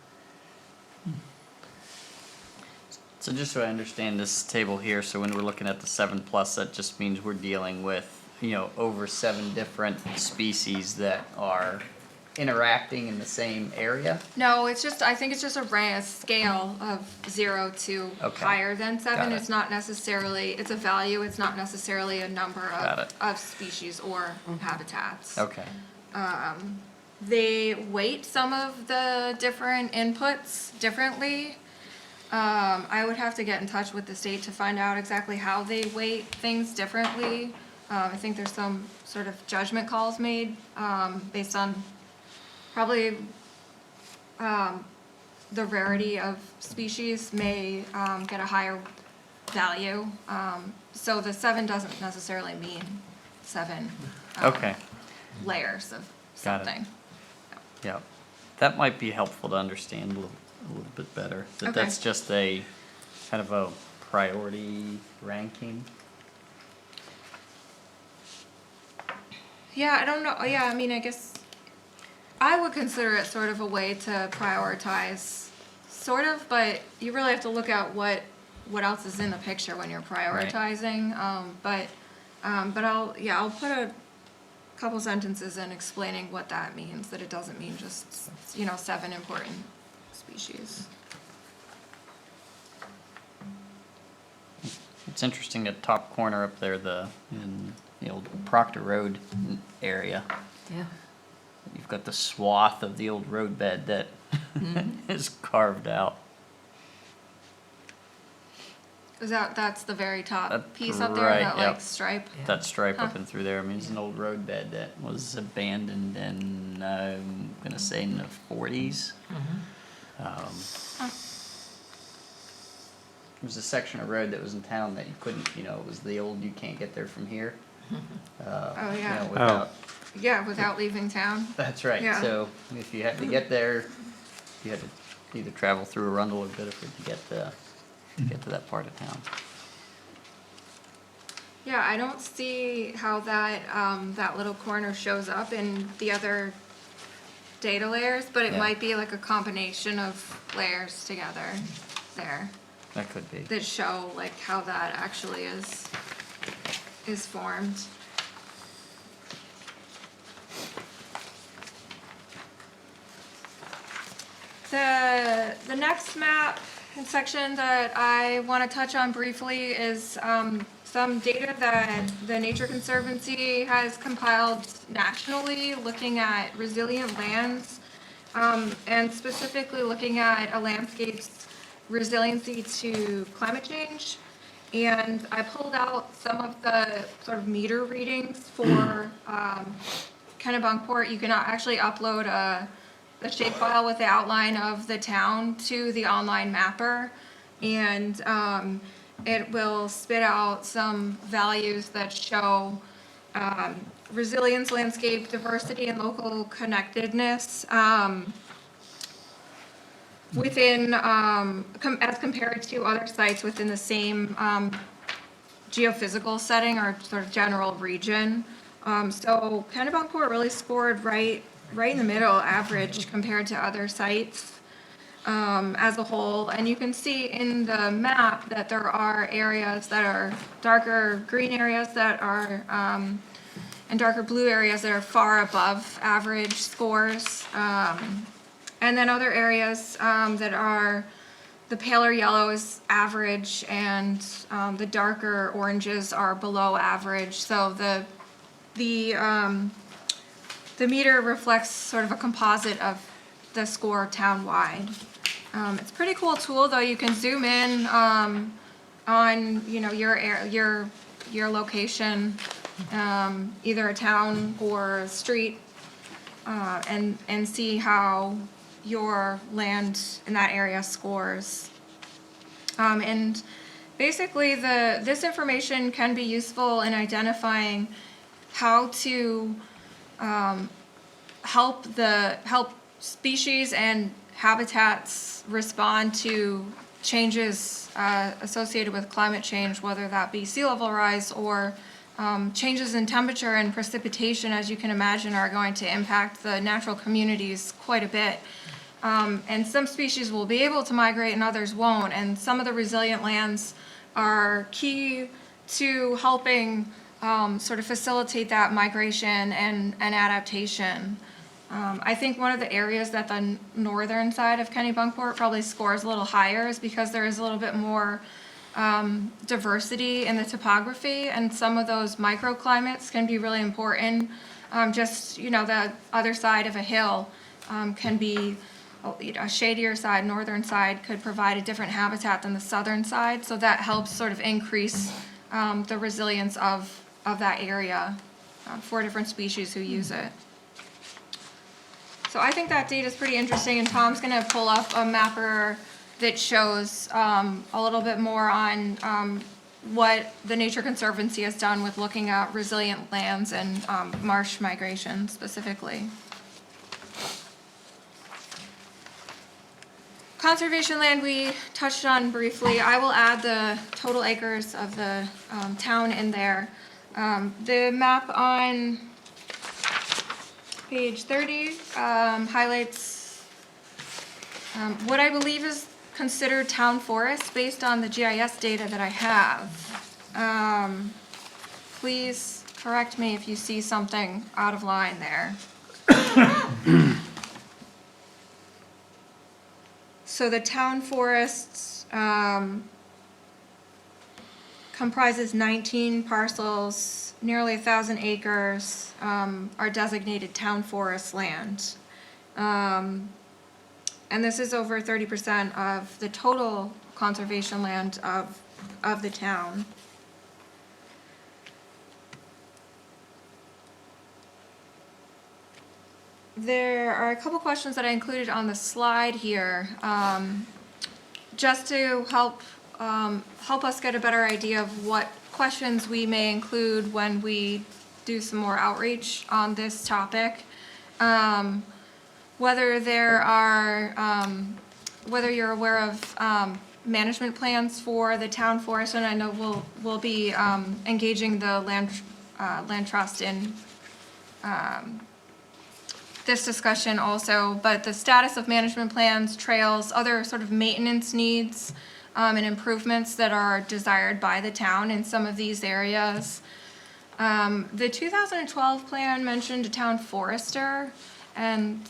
So just so I understand this table here, so when we're looking at the 7+, that just means we're dealing with, over 7 different species that are interacting in the same area? No, it's just, I think it's just a scale of 0 to Okay. higher than 7. Got it. It's not necessarily, it's a value, it's not necessarily a number Got it. of species or habitats. Okay. They weight some of the different inputs differently. I would have to get in touch with the state to find out exactly how they weight things differently. I think there's some sort of judgment calls made based on probably the rarity of species may get a higher value. So the 7 doesn't necessarily mean 7 Okay. layers of Got it. something. Yeah. That might be helpful to understand a little bit better. That Okay. that's just a kind of a priority ranking. Yeah, I don't know. Yeah, I mean, I guess I would consider it sort of a way to prioritize, sort of, but you really have to look at what else is in the picture when you're prioritizing. But I'll put a couple sentences in explaining what that means, that it doesn't mean just, 7 important species. It's interesting that top corner up there, in the old Proctor Road area. Yeah. You've got the swath of the old roadbed that is carved out. That's the very top That- piece up there, right, that yep. stripe? Yeah. That stripe up Huh. and through there, I mean, it's an old roadbed that was abandoned in, I'm gonna say in the 40s. There was a section of road that was in town that you couldn't, it was the old, you can't get there from here. Oh, yeah. Without, Yeah, without leaving town. that's right, Yeah. so if you had to get there, you had to either travel through Arundel or Biddeford to get to that part of town. Yeah, I don't see how that little corner shows up in the other data layers, but it Yeah. might be like a combination of layers together there That could be. that show like how that actually is formed. The next map and section that I want to touch on briefly is some data that the Nature Conservancy has compiled nationally looking at resilient lands and specifically looking at a landscape's resiliency to climate change. And I pulled out some of the sort of meter readings for Kennebunkport. You can actually upload a shapefile with the outline of the town to the online mapper, and it will spit out some values that show resilience, landscape diversity, and local connectedness within, as compared to other sites within the same geophysical setting or sort of general region. So Kennebunkport really scored right in the middle, average compared to other sites as a whole. And you can see in the map that there are areas that are darker green areas that are, and darker blue areas that are far above average scores. And then other areas that are, the paler yellow is average and the darker oranges are below average. So the meter reflects sort of a composite of the score town-wide. It's a pretty cool tool, though. You can zoom in on, you know, your location, either a town or a street, and see how your land in that area scores. And basically, this information can be useful in identifying how to help species and habitats respond to changes associated with climate change, whether that be sea level rise or changes in temperature and precipitation, as you can imagine, are going to impact the natural communities quite a bit. And some species will be able to migrate and others won't. And some of the resilient lands are key to helping sort of facilitate that migration and adaptation. I think one of the areas that the northern side of Kennebunkport probably scores a little higher is because there is a little bit more diversity in the topography, and some of those microclimates can be really important. Just, you know, the other side of a hill can be a shadier side, northern side could provide a different habitat than the southern side, so that helps sort of increase the resilience of that area for different species who use it. So I think that data is pretty interesting, and Tom's going to pull up a mapper that shows a little bit more on what the Nature Conservancy has done with looking at resilient lands and marsh migration specifically. Conservation land we touched on briefly. I will add the total acres of the town in there. The map on page 30 highlights what I believe is considered town forest based on the GIS data that I have. Please correct me if you see something out of line there. So the town forests comprises 19 parcels, nearly 1,000 acres are designated town forest land. And this is over 30% of the total conservation land of the town. There are a couple questions that I included on the slide here, just to help us get a better idea of what questions we may include when we do some more outreach on this topic. Whether there are, whether you're aware of management plans for the town forest, and I know we'll be engaging the land trust in this discussion also, but the status of management plans, trails, other sort of maintenance needs and improvements that are desired by the town in some of these areas. The 2012 plan mentioned a town forester and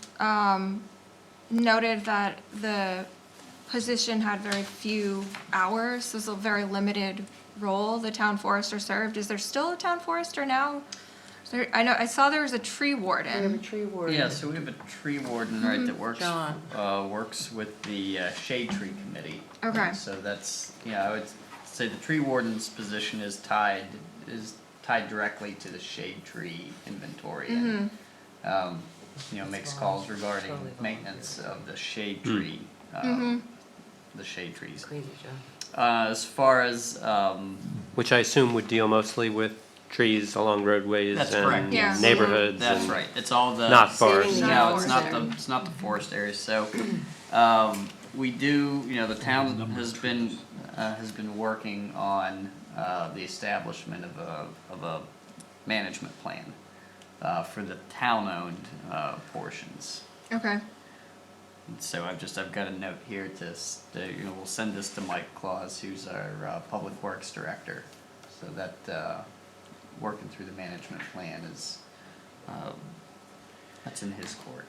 noted that the position had very few hours. So it's a very limited role the town forester served. Is there still a town forester now? I saw there was a tree warden. We have a tree warden. Yeah, so we have a tree warden, right, that works John. Works with the shade tree committee. Okay. And so that's, I would say the tree warden's position is tied directly to the shade tree inventory and makes calls regarding maintenance of the shade tree, the shade trees. Crazy, John. As far as Which I assume would deal mostly with trees along roadways That's correct, and yes. neighborhoods. that's and right, it's all the Not forests. No, it's not Forest it's not the forest areas. So we do, the town has been working on the establishment of a management plan for the town-owned portions. Okay. And so I've got a note here we'll send this to Mike Claus, who's our Public Works Director, so that working through the management plan is, that's in his court.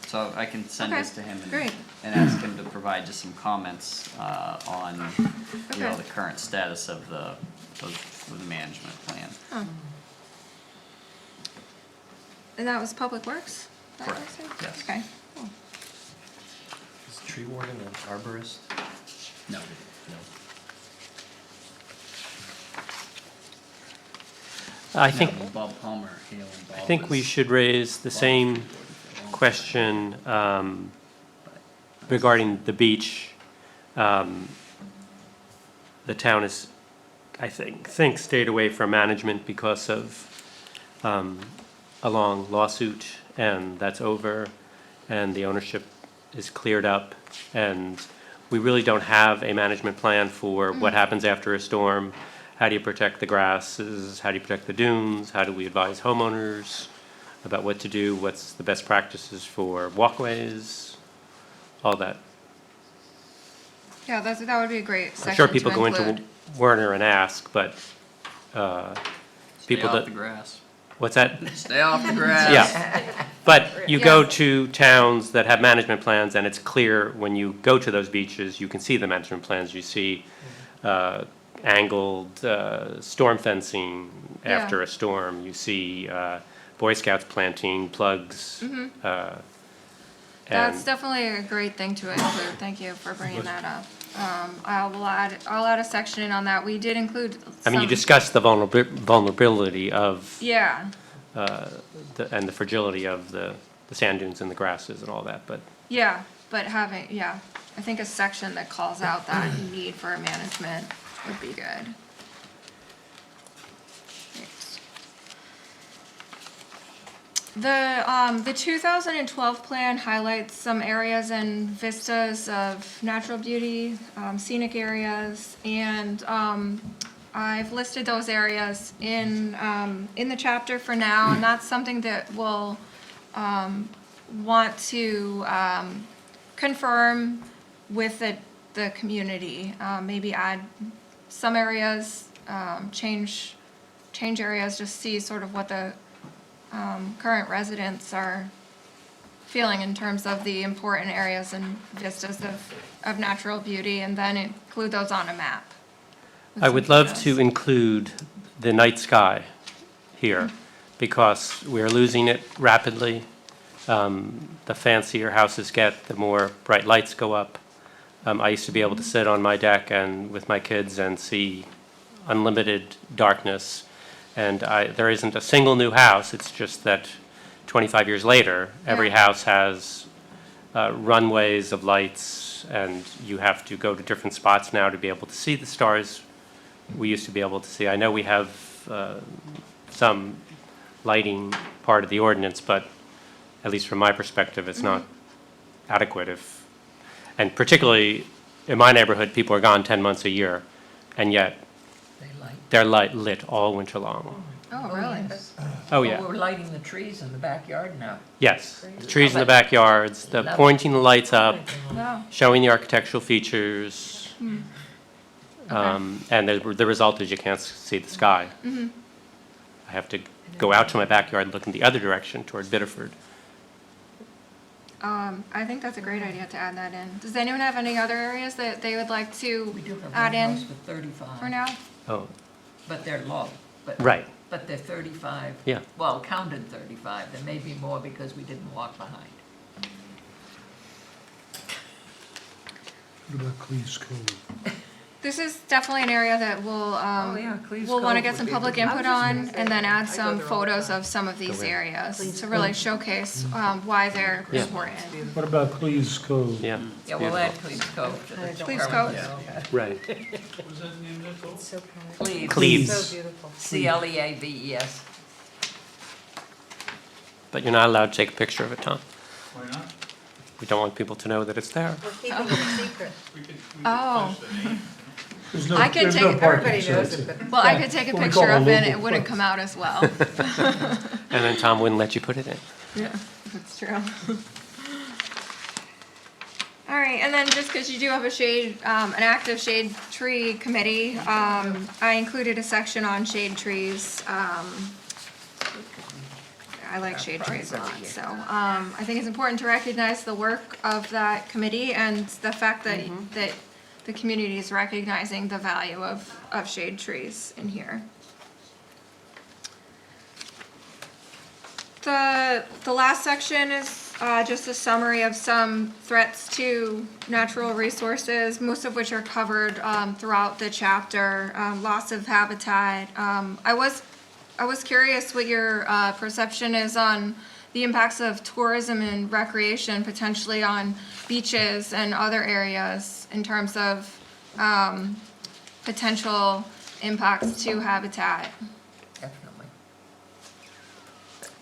So I can send this to him great. and ask him to provide just some comments on, Okay. the current status of the management plan. Oh. And that was Public Works? That Correct, was it? yes. Okay, cool. Is tree warden an arborist? No. No. I think, No, Bob Palmer, Hale and Bob I think we was- should raise the Bob was same tree warden for a long time. question regarding the beach. The town is, I think stayed away from management because of a long lawsuit, and that's over, and the ownership is cleared up, and we really don't have a management plan for what happens after a storm. How do you protect the grasses? How do you protect the dunes? How do we advise homeowners about what to do? What's the best practices for walkways? All that. Yeah, that would be a great section I'm sure to people go into include. Werner and ask, but Stay people off that, the grass. what's that? Stay off the grass. Yeah, but you go Yeah. to towns that have management plans, and it's clear when you go to those beaches, you can see the management plans. You see angled storm fencing after Yeah. a storm. You see Boy Scouts planting plugs. That's And definitely a great thing to include. Thank you for bringing that up. I'll add a section in on that. We did include I mean, you some- discussed the vulnerability of, Yeah, and the fragility of the sand dunes and the grasses and all that, but yeah, but I think a section that calls out that need for management would be good. Thanks. The 2012 plan highlights some areas and vistas of natural beauty, scenic areas, and I've listed those areas in the chapter for now, and that's something that we'll want to confirm with the community. Maybe add some areas, change areas, just see sort of what the current residents are feeling in terms of the important areas and vistas of natural beauty, and then include those on a map. with I some would love photos. to include the night sky here, because we're losing it rapidly. The fancier houses get, the more bright lights go up. I used to be able to sit on my deck and with my kids and see unlimited darkness. And there isn't a single new house, it's just that 25 years later, every Yeah. house has runways of lights, and you have to go to different spots now to be able to see the stars we used to be able to see. I know we have some lighting part of the ordinance, but at least from my perspective, it's not adequate. And particularly in my neighborhood, people are gone 10 months a year, and yet They light. they're lit all winter long. Oh, really? Yes. Oh, Well, yeah. we're lighting the trees in the backyard now. Yes, the trees in the backyards, the Love it. pointing the lights up, Wow. showing the architectural features. Okay. And the result is you can't see the sky. I have to go out to my backyard and look in the other direction toward Biddeford. I think that's a great idea to add that in. Does anyone have any other areas that they would like to We do have add one house in with 35. for now? Oh, But they're low. But- right, But they're 35. Yeah. Well, counted 35. There may be more because we didn't walk behind. What about Cleves Cove? This is definitely an area that we'll, yeah, Cleves we'll want to Cove get would some be public good. input on, and then add some photos of some of these areas to really showcase why they're Yeah. important. What about Cleves Cove? yeah. Yeah, we'll add Cleves Cove to the Cleves current- Cove. Right. What was that name of that cove? Cleves. Cleves. CLEAVES. But you're not allowed to take a picture of it, Tom. Why not? We don't want people to know that it's there. We could Oh. post the name. There's no, I can there's take no it- parking, Everybody so knows it's- it, but Well, I could take a What we picture call a of it and local it wouldn't place. come out as well. And then Tom wouldn't let you put it in. Yeah, that's true. All right, and then just because you do have a shade, an active shade tree committee, I included a section on shade trees. I like shade trees a lot, so, I think it's important to recognize the work of that committee and the fact that, that the community is recognizing the value of shade trees in here. The last section is just a summary of some threats to natural resources, most of which are covered throughout the chapter. Loss of habitat. I was curious what your perception is on the impacts of tourism and recreation potentially on beaches and other areas in terms of potential impacts to habitat. Definitely.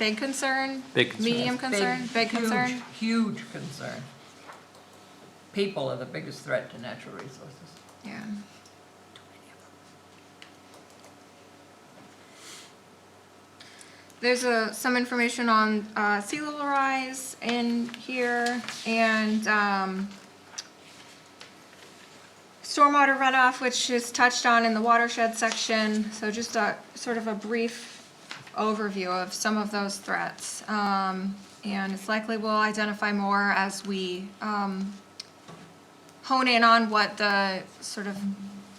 Big concern? Big concern. Medium concern? Big concern? Huge concern. People are the biggest threat to natural resources. Yeah. There's some information on sea level rise in here and stormwater runoff, which is touched on in the watershed section. So just a sort of a brief overview of some of those threats. And it's likely we'll identify more as we hone in on what the sort of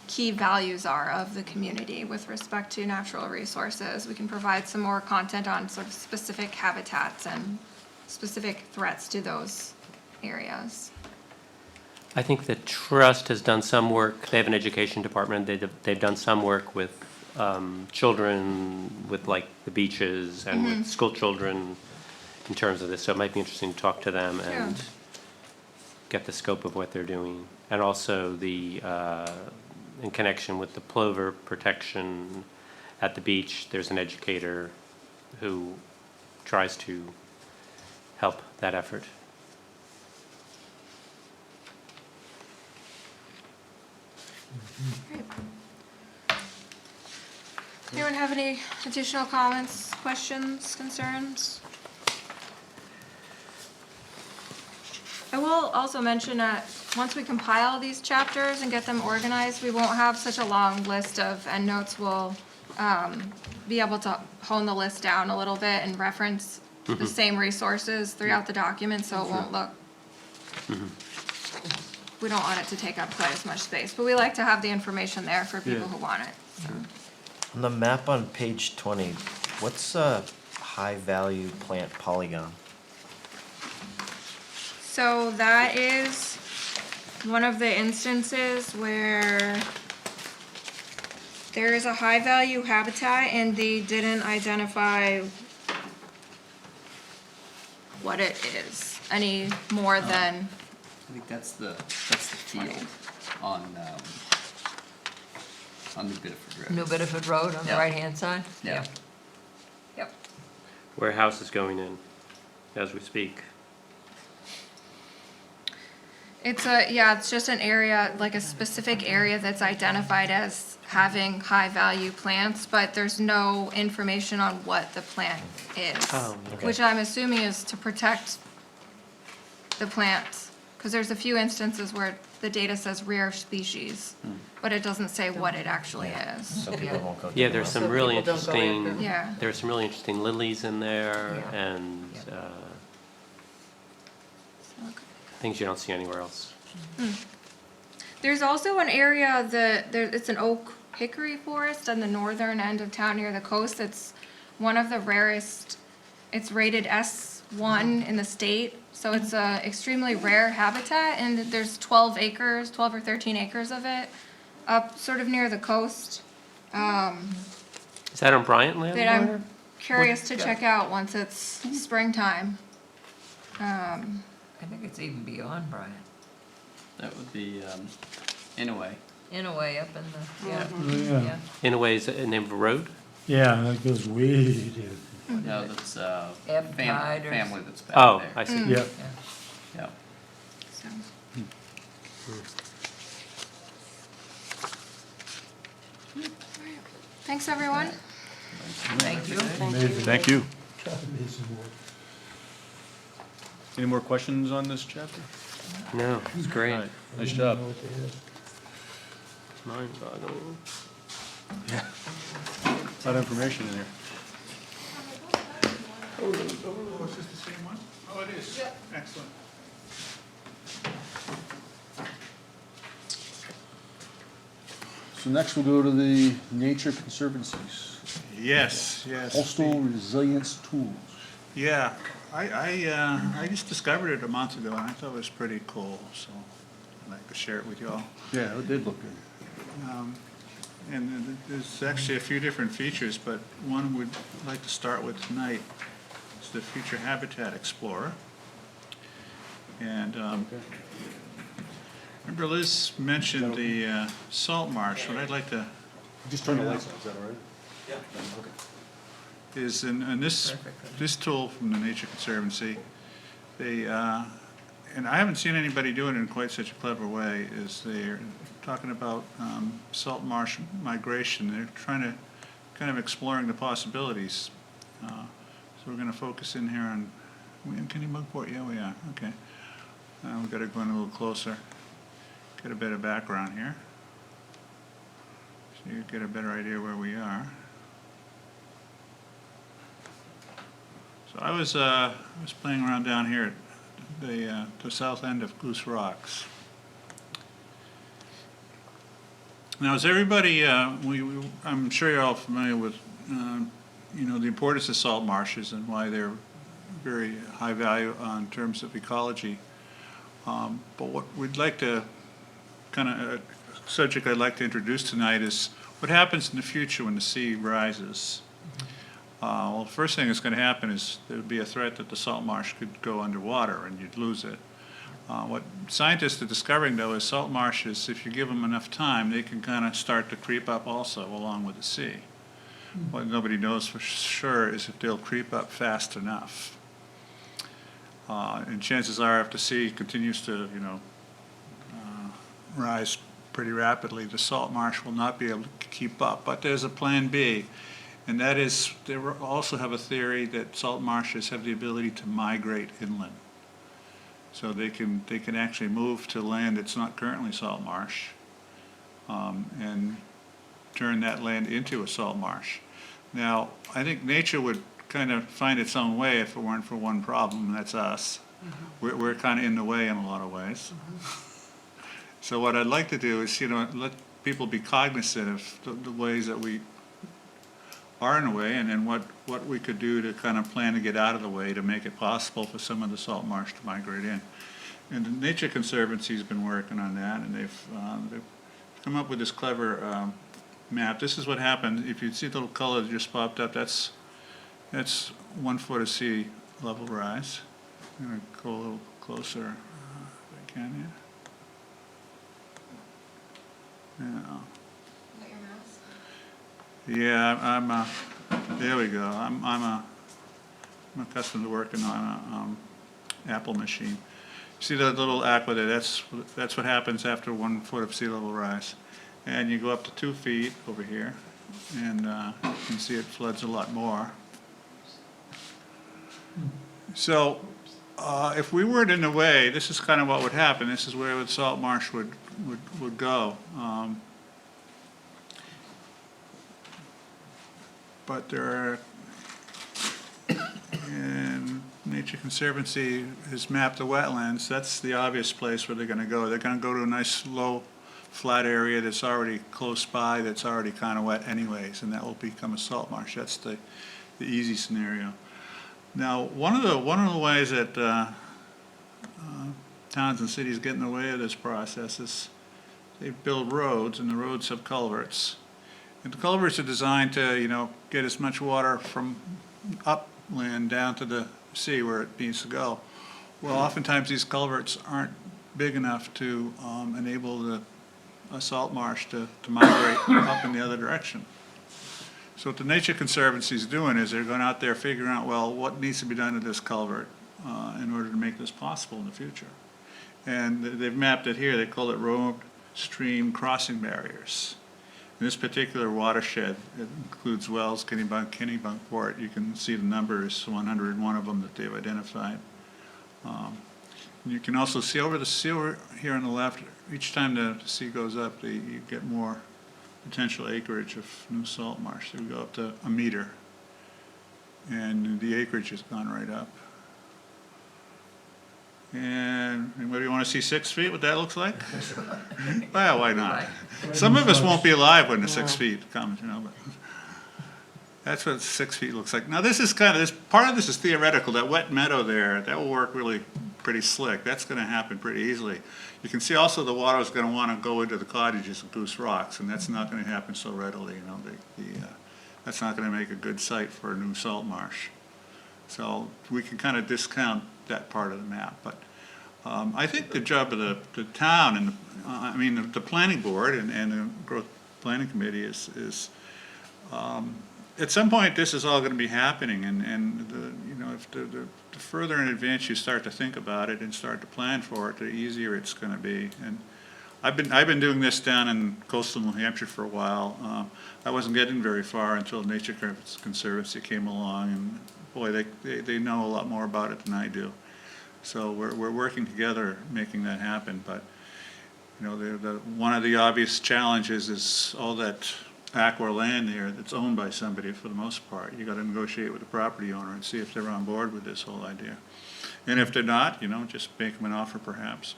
key values are of the community with respect to natural resources. We can provide some more content on sort of specific habitats and specific threats to those areas. I think the trust has done some work. They have an education department. They've done some work with children, with like the beaches and with school children in terms of this. So it might be interesting to talk to them and get the scope of what they're doing. And also the in connection with the plover protection at the beach, there's an educator who tries to help that effort. Great. Anyone have any additional comments, questions, concerns? I will also mention that once we compile these chapters and get them organized, we won't have such a long list of endnotes. We'll be able to hone the list down a little bit and reference the same resources throughout the document, so it won't look, we don't want it to take up quite as much space, but we like to have the information there for people who want it. So. On the map on page 20, what's a high-value plant polygon? So that is one of the instances where there is a high-value habitat and they didn't identify what it is any more than, I think that's the field on New Bedford Road. New Bedford Road on the Yeah. right-hand side? Yeah. yep. Where a house is going in as we speak. It's it's just an area, like a specific area that's identified as having high-value plants, but there's no information on what the plant is. Oh, okay. Which I'm assuming is to protect the plants, because there's a few instances where the data says rare species, but it doesn't say what it actually is. So people won't go. Yeah, take there's them some So really people don't go in interesting, there. Yeah. there's some really interesting lilies in there Yeah. and things you don't see anywhere else. There's also an area it's an oak hickory forest on the northern end of town near the coast. It's one of the rarest, it's rated S1 in the state. So it's a extremely rare habitat and there's 12 or 13 acres of it up sort of near the coast. Is that on Bryant land? That Warner? I'm curious to check out once it's springtime. I think it's even beyond Bryant. That would be, in a way. In a way, up in the, yeah, Yeah, yeah. In a way, is it a name of a road? yeah, that goes way deep. No, that's, Ebb tide or family that's Oh, back I there. see. Yep. Yeah. So. Thanks, everyone. Thank you. Thank you. Any more questions on this chapter? No, it's great. All right, nice job. Mind-boggling. A lot of information in here. Oh, is this the same one? Oh, it is. Excellent. So next we'll go to the Nature Conservancies. Yes, yes. Coastal Resilience Tools. Yeah, I just discovered it a month ago, and I thought it was pretty cool, so I'd like to share it with you all. Yeah, it did look good. And there's actually a few different features, but one we'd like to start with tonight is the Future Habitat Explorer. And remember Liz mentioned the salt marsh. What I'd like to Just turn the lights on, is that all right? is in this tool from the Nature Conservancy, they and I haven't seen anybody doing it in quite such a clever way, is they're talking about salt marsh migration. They're trying to kind of exploring the possibilities. So we're going to focus in here on, are we in Kennebunkport? Yeah, we are. Okay. We've got to go in a little closer, get a better background here, so you get a better idea where we are. So I was playing around down here at the south end of Goose Rocks. Now, is everybody? I'm sure you're all familiar with, the importance of salt marshes and why they're very high value in terms of ecology. But what we'd like to subject I'd like to introduce tonight is what happens in the future when the sea rises. Well, the first thing that's going to happen is there would be a threat that the salt marsh could go underwater and you'd lose it. What scientists are discovering, though, is salt marshes, if you give them enough time, they can kind of start to creep up also along with the sea. What nobody knows for sure is if they'll creep up fast enough. And chances are, if the sea continues to, rise pretty rapidly, the salt marsh will not be able to keep up. But there's a plan B. And that is, they also have a theory that salt marshes have the ability to migrate inland. So they can actually move to land that's not currently salt marsh and turn that land into a salt marsh. Now, I think nature would kind of find its own way if it weren't for one problem, and that's us. We're kind of in the way in a lot of ways. So what I'd like to do is, let people be cognizant of the ways that we are in a way, and then what we could do to kind of plan to get out of the way to make it possible for some of the salt marsh to migrate in. And the Nature Conservancy's been working on that, and they've come up with this clever map. This is what happened. If you see the little color that just popped up, that's 1 foot of sea level rise. I'm going to go a little closer if I can here. Yeah. Yeah, I'm there we go. I'm accustomed to working on a Apple machine. See that little aqua there? That's what happens after 1 foot of sea level rise. And you go up to 2 feet over here, and you can see it floods a lot more. So if we weren't in the way, this is kind of what would happen. This is where the salt marsh would go. But there are, and Nature Conservancy has mapped the wetlands. That's the obvious place where they're going to go. They're going to go to a nice low flat area that's already close by, that's already kind of wet anyways, and that will become a salt marsh. That's the easy scenario. Now, one of the ways that towns and cities get in the way of this process is they build roads, and the roads have culverts. And the culverts are designed to, get as much water from upland down to the sea where it needs to go. Well, oftentimes these culverts aren't big enough to enable a salt marsh to migrate up in the other direction. So what the Nature Conservancy is doing is they're going out there figuring out, well, what needs to be done to this culvert in order to make this possible in the future. And they've mapped it here. They call it road stream crossing barriers. In this particular watershed, it includes wells, Kennebunkport. You can see the numbers, 101 of them that they've identified. You can also see over the sea here on the left, each time the sea goes up, you get more potential acreage of new salt marsh. They go up to a meter, and the acreage has gone right up. And anybody want to see 6 feet, what that looks like? Well, why not? Some of us won't be alive when the 6 feet comes, but that's what 6 feet looks like. Now, this is part of this is theoretical. That wet meadow there, that will work really pretty slick. That's going to happen pretty easily. You can see also the water is going to want to go into the cottages and Goose Rocks, and that's not going to happen so readily. That's not going to make a good site for a new salt marsh. So we can kind of discount that part of the map. But I think the job of the town and the planning board and the growth planning committee is at some point this is all going to be happening, if the further in advance you start to think about it and start to plan for it, the easier it's going to be. And I've been doing this down in coastal New Hampshire for a while. I wasn't getting very far until Nature Conservancy came along, and boy, they know a lot more about it than I do. So we're working together making that happen. But one of the obvious challenges is all that aqua land there that's owned by somebody for the most part. You got to negotiate with the property owner and see if they're on board with this whole idea. And if they're not, just make them an offer perhaps.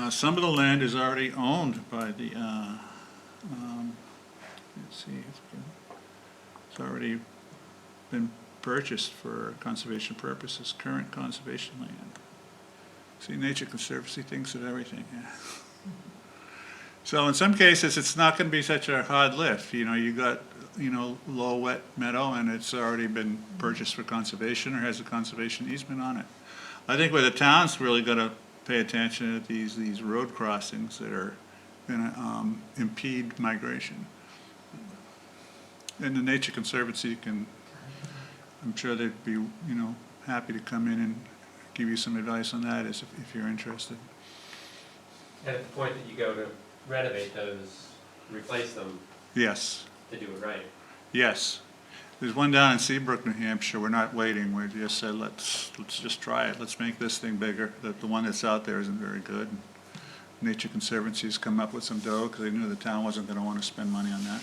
Some of the land is already owned by the, let's see, it's already been purchased for conservation purposes, current conservation land. See, Nature Conservancy thinks of everything. Yeah. So in some cases, it's not going to be such a hard lift. You got, low wet meadow, and it's already been purchased for conservation or has a conservation easement on it. I think where the town's really going to pay attention to these road crossings that are going to impede migration. And the Nature Conservancy I'm sure they'd be, happy to come in and give you some advice on that if you're interested. And at the point that you go to renovate those, replace them. Yes. To do it right. Yes. There's one down in Seabrook, New Hampshire. We're not waiting. We just said, let's just try it. Let's make this thing bigger. The one that's out there isn't very good. Nature Conservancy has come up with some dough because they knew the town wasn't going to want to spend money on that.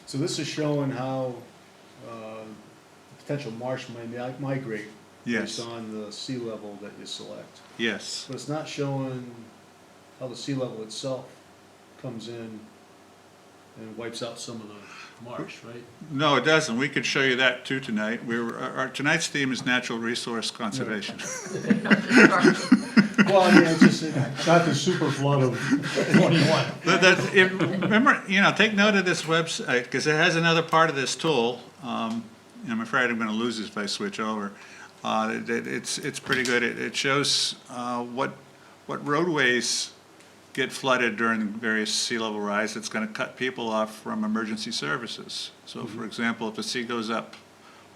So this is showing how potential marsh might migrate Yes. based on the sea level that you select. Yes. But it's not showing how the sea level itself comes in and wipes out some of the marsh, right? No, it doesn't. We could show you that too tonight. Our tonight's theme is natural resource conservation. Well, it's just not the super flood of 21. Remember, take note of this website because it has another part of this tool. I'm afraid I'm going to lose this if I switch over. It's pretty good. It shows what roadways get flooded during various sea level rise. It's going to cut people off from emergency services. So, for example, if the sea goes up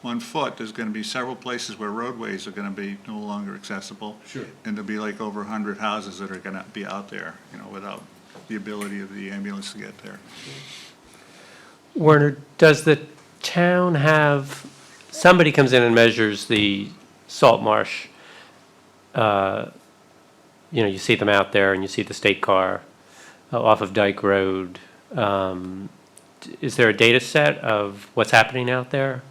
1 foot, there's going to be several places where roadways are going to be no longer accessible. Sure. And there'll be like over 100 houses that are going to be out there, without the ability of the ambulance to get there. Werner, does the town have, somebody comes in and measures the salt marsh, you see them out there and you see the state car off of Dyke Road. Is there a data set of what's happening out there?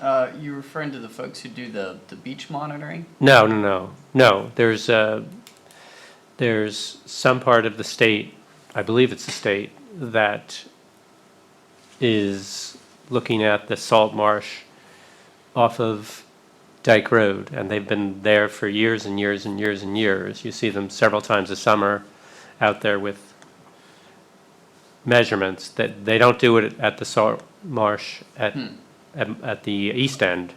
You referring to the folks who do the beach monitoring? No. There's some part of the state, I believe it's the state, that is looking at the salt marsh off of Dyke Road, and they've been there for years and years and years and years. You see them several times a summer out there with measurements. That they don't do it at the salt marsh at the east end.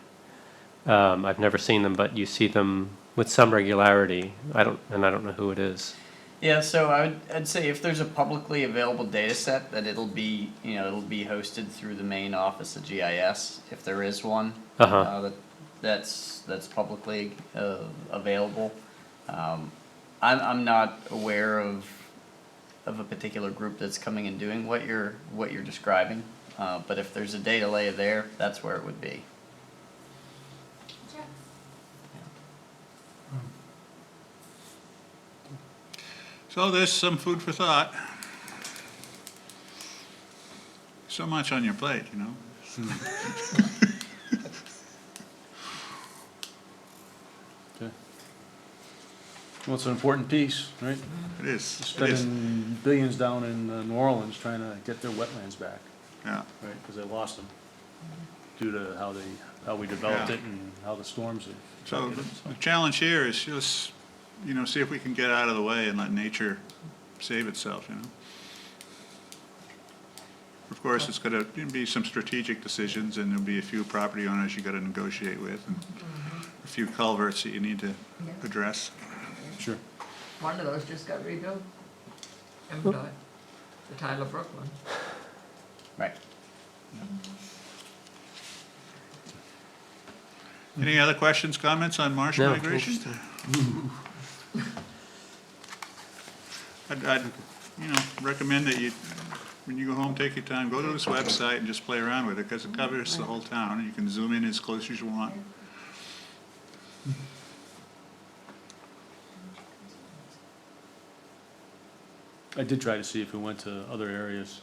I've never seen them, but you see them with some regularity. I don't know who it is. Yeah, so I'd say if there's a publicly available data set, that it'll be hosted through the main office of GIS, if there is one. That's publicly available. I'm not aware of of a particular group that's coming and doing what you're describing. But if there's a data layer there, that's where it would be. So there's some food for thought. So much on your plate, you know? Okay. Well, it's an important piece, right? It is, it is, Spending billions down in New Orleans trying to get their wetlands back, yeah. right? Because they lost them due to how we developed Yeah. it and how the storms have So affected it. the challenge here is just, you know, see if we can get out of the way and let nature save itself, you know? Of course, it's gonna be some strategic decisions, and there'll be a few property owners you gotta negotiate with, and a few culverts that you need to address. Sure. One of those just got rebuilt. MDOT, the Tyler Brook one. Right. Any other questions, comments on marsh No, migration? I'd, you know, recommend that you, when you go home, take your time, go to this website and just play around with it, because it covers the whole town. You can zoom in as close as you want. I did try to see if we went to other areas,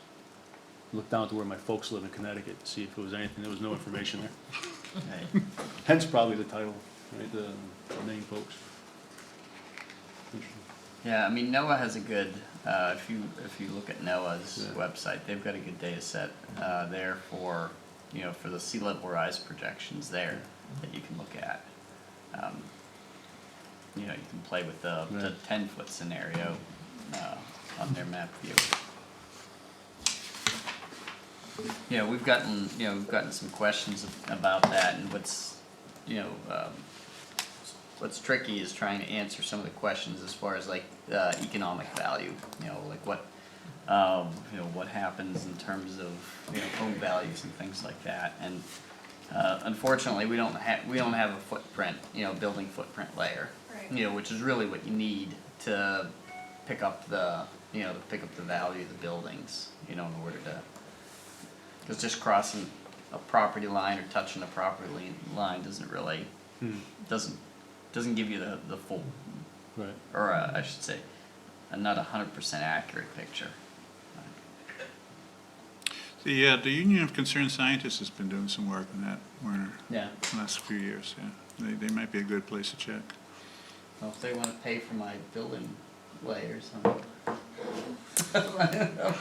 look down to where my folks live in Connecticut, see if there was anything, there was no information there. Hence probably the title, right, the main folks. Interesting. Yeah, I mean, NOAA has a good, if you look at NOAA's Yeah. website, they've got a good data set, there for, you know, for the sea level rise projections there that you can look at. You know, you can play with the Right. 10-foot scenario, on their map view. You know, we've gotten some questions about that, and what's tricky is trying to answer some of the questions as far as like economic value. You know, like what happens in terms of home values and things like that. And unfortunately, we don't have a footprint, building footprint layer. Right. Which is really what you need to pick up the value of the buildings. In order to, because just crossing a property line or touching a property line doesn't really doesn't give you the full, Right. or I should say, not 100% accurate picture. The Union of Concerned Scientists has been doing some work on that, Werner, Yeah. the last few years, yeah. They might be a good place to check. Well, if they want to pay for my building layers, I'm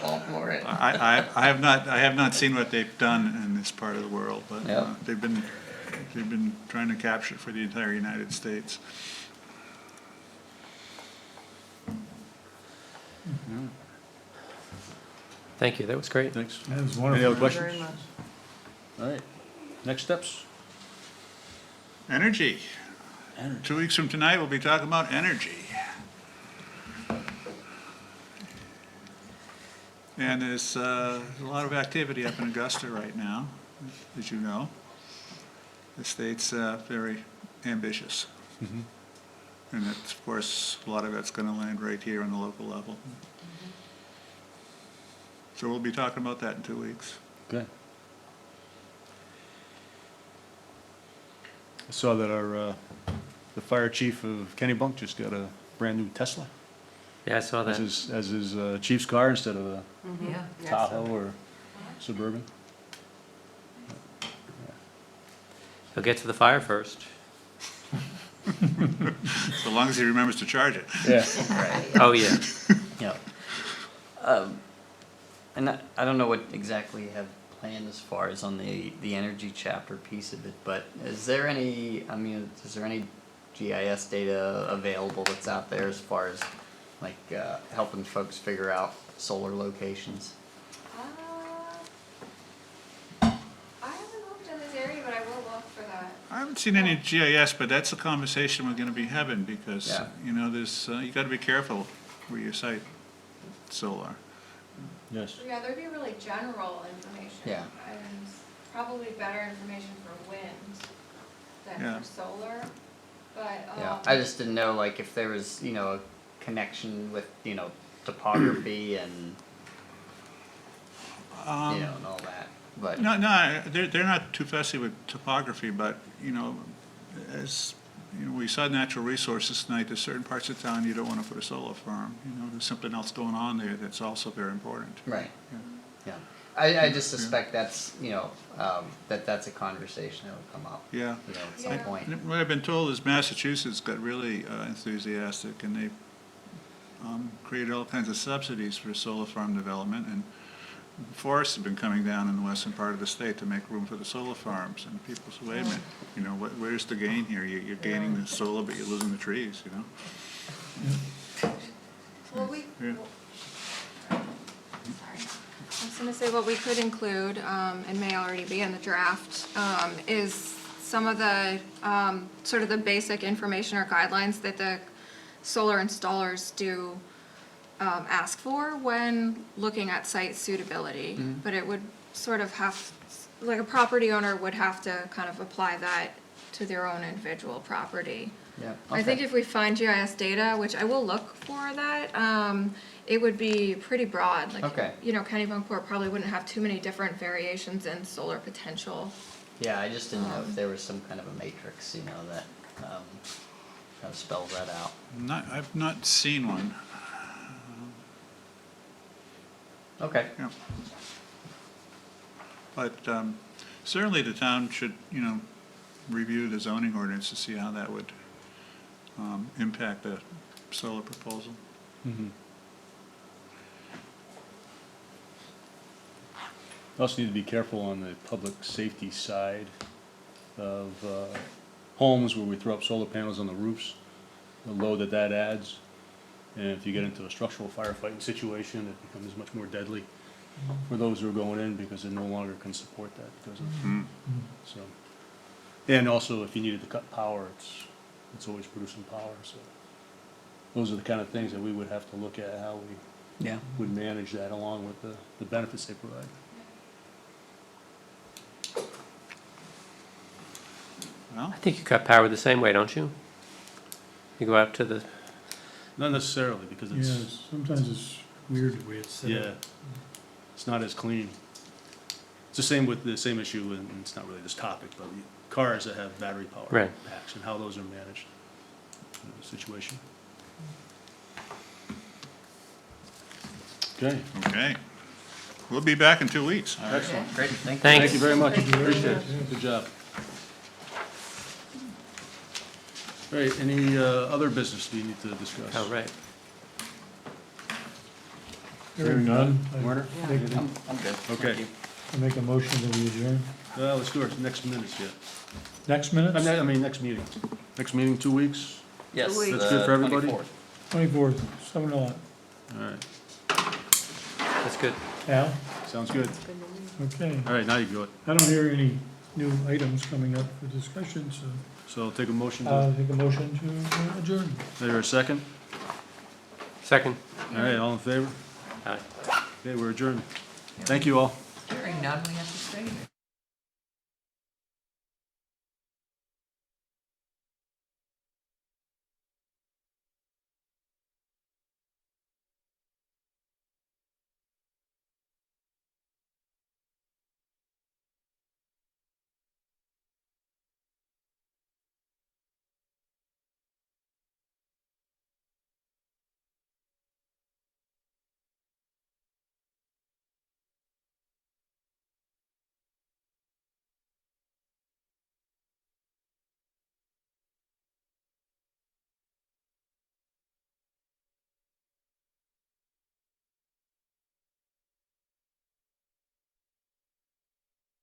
all for it. I have not seen what they've done in this part of the world, but Yep. they've been trying to capture it for the entire United States. Thank you, that was great. Thanks. That was Any wonderful. other questions? All right, next steps? Energy. 2 weeks from tonight, we'll be talking about energy. And there's a lot of activity up in Augusta right now, as you know. The state's very ambitious. And that's, of course, a lot of it's going to land right here on the local level. So we'll be talking about that in 2 weeks. Okay. I saw that the fire chief of Kennebunk just got a brand-new Tesla Yeah, I saw that. as his chief's car instead of a Yeah. Tahoe or Suburban. He'll get to the fire first. So long as he remembers to charge it. Yeah. Oh, yeah. Yeah. And I don't know what exactly you have planned as far as on the energy chapter piece of it, but is there any GIS data available that's out there as far as like helping folks figure out solar locations? I haven't looked in this area, but I will look for that. I haven't seen any GIS, but that's a conversation we're gonna be having, because, Yeah. there's, you gotta be careful where you site solar. Yes. Yeah, there'd be really general information. Yeah. And probably better information for wind than Yeah. for solar, but, Yeah, I just didn't know like if there was, a connection with, topography and, you know, and all that, but. No, they're not too fussy with topography, but, you know, as, you know, we saw natural resources tonight, there's certain parts of town you don't want to put a solar farm. You know, there's something else going on there that's also very important. Right, Yeah. yeah. I just suspect that's, you know, that's a conversation that will come up. Yeah. You know, at some Yeah. point. And what I've been told is Massachusetts got really enthusiastic, and they created all kinds of subsidies for solar farm development, and forests have been coming down in the western part of the state to make room for the solar farms, and people say, wait a minute, you know, where's the gain here? You're gaining the solar, but you're losing the trees, you know? Well, we, Yeah. sorry. I was gonna say what we could include, and may already be in the draft, is some of the, sort of the basic information or guidelines that the solar installers do ask for when looking at site suitability. But it would sort of have, like a property owner would have to kind of apply that to their own individual property. Yeah. I think okay. if we find GIS data, which I will look for that, it would be pretty broad. Like, Okay. you know, Kennebunkport probably wouldn't have too many different variations in solar potential. Yeah, I just didn't know if there was some kind of a matrix, you know, that, kind of spells that out. I've not seen one. Okay. Yeah. But certainly the town should, you know, review the zoning ordinance to see how that would impact the solar proposal. Also need to be careful on the public safety side of homes where we throw up solar panels on the roofs, the load that adds. And if you get into a structural firefighting situation, it becomes much more deadly for those who are going in because they no longer can support that because of, so. And also, if you needed to cut power, it's always producing power, so. Those are the kind of things that we would have to look at, how we Yeah. would manage that along with the benefits they provide. Well, I think you cut power the same way, don't you? You go out to the, Not necessarily, because Yeah, it's, sometimes it's weird the way it's set yeah, up. it's not as clean. It's the same with the same issue, and it's not really this topic, but the cars that have battery power Right. packs and how those are managed in the situation. Okay. okay. We'll be back in 2 weeks. Excellent. Great, thank you. thanks. Thank you very much. Appreciate it. Good job. All right, any other business we need to discuss? Oh, right. Hearing none, Werner? I'm good. Okay. Thank you. I make a motion that we adjourn. Well, let's do our next minutes yet. Next minutes? I mean, next meeting. Next meeting, 2 weeks? Yes. That's good for the everybody? 24th. 24th, 7 o'clock. All right, That's good. Al? sounds good. Okay. All right, now you go it. I don't hear any new items coming up for discussion, so So I'll take a motion I'll to, take a motion to adjourn. is there a second? Second. All right, all in favor? Aye. Okay, we're adjourned. Thank you all. Hearing none, we have to stay there.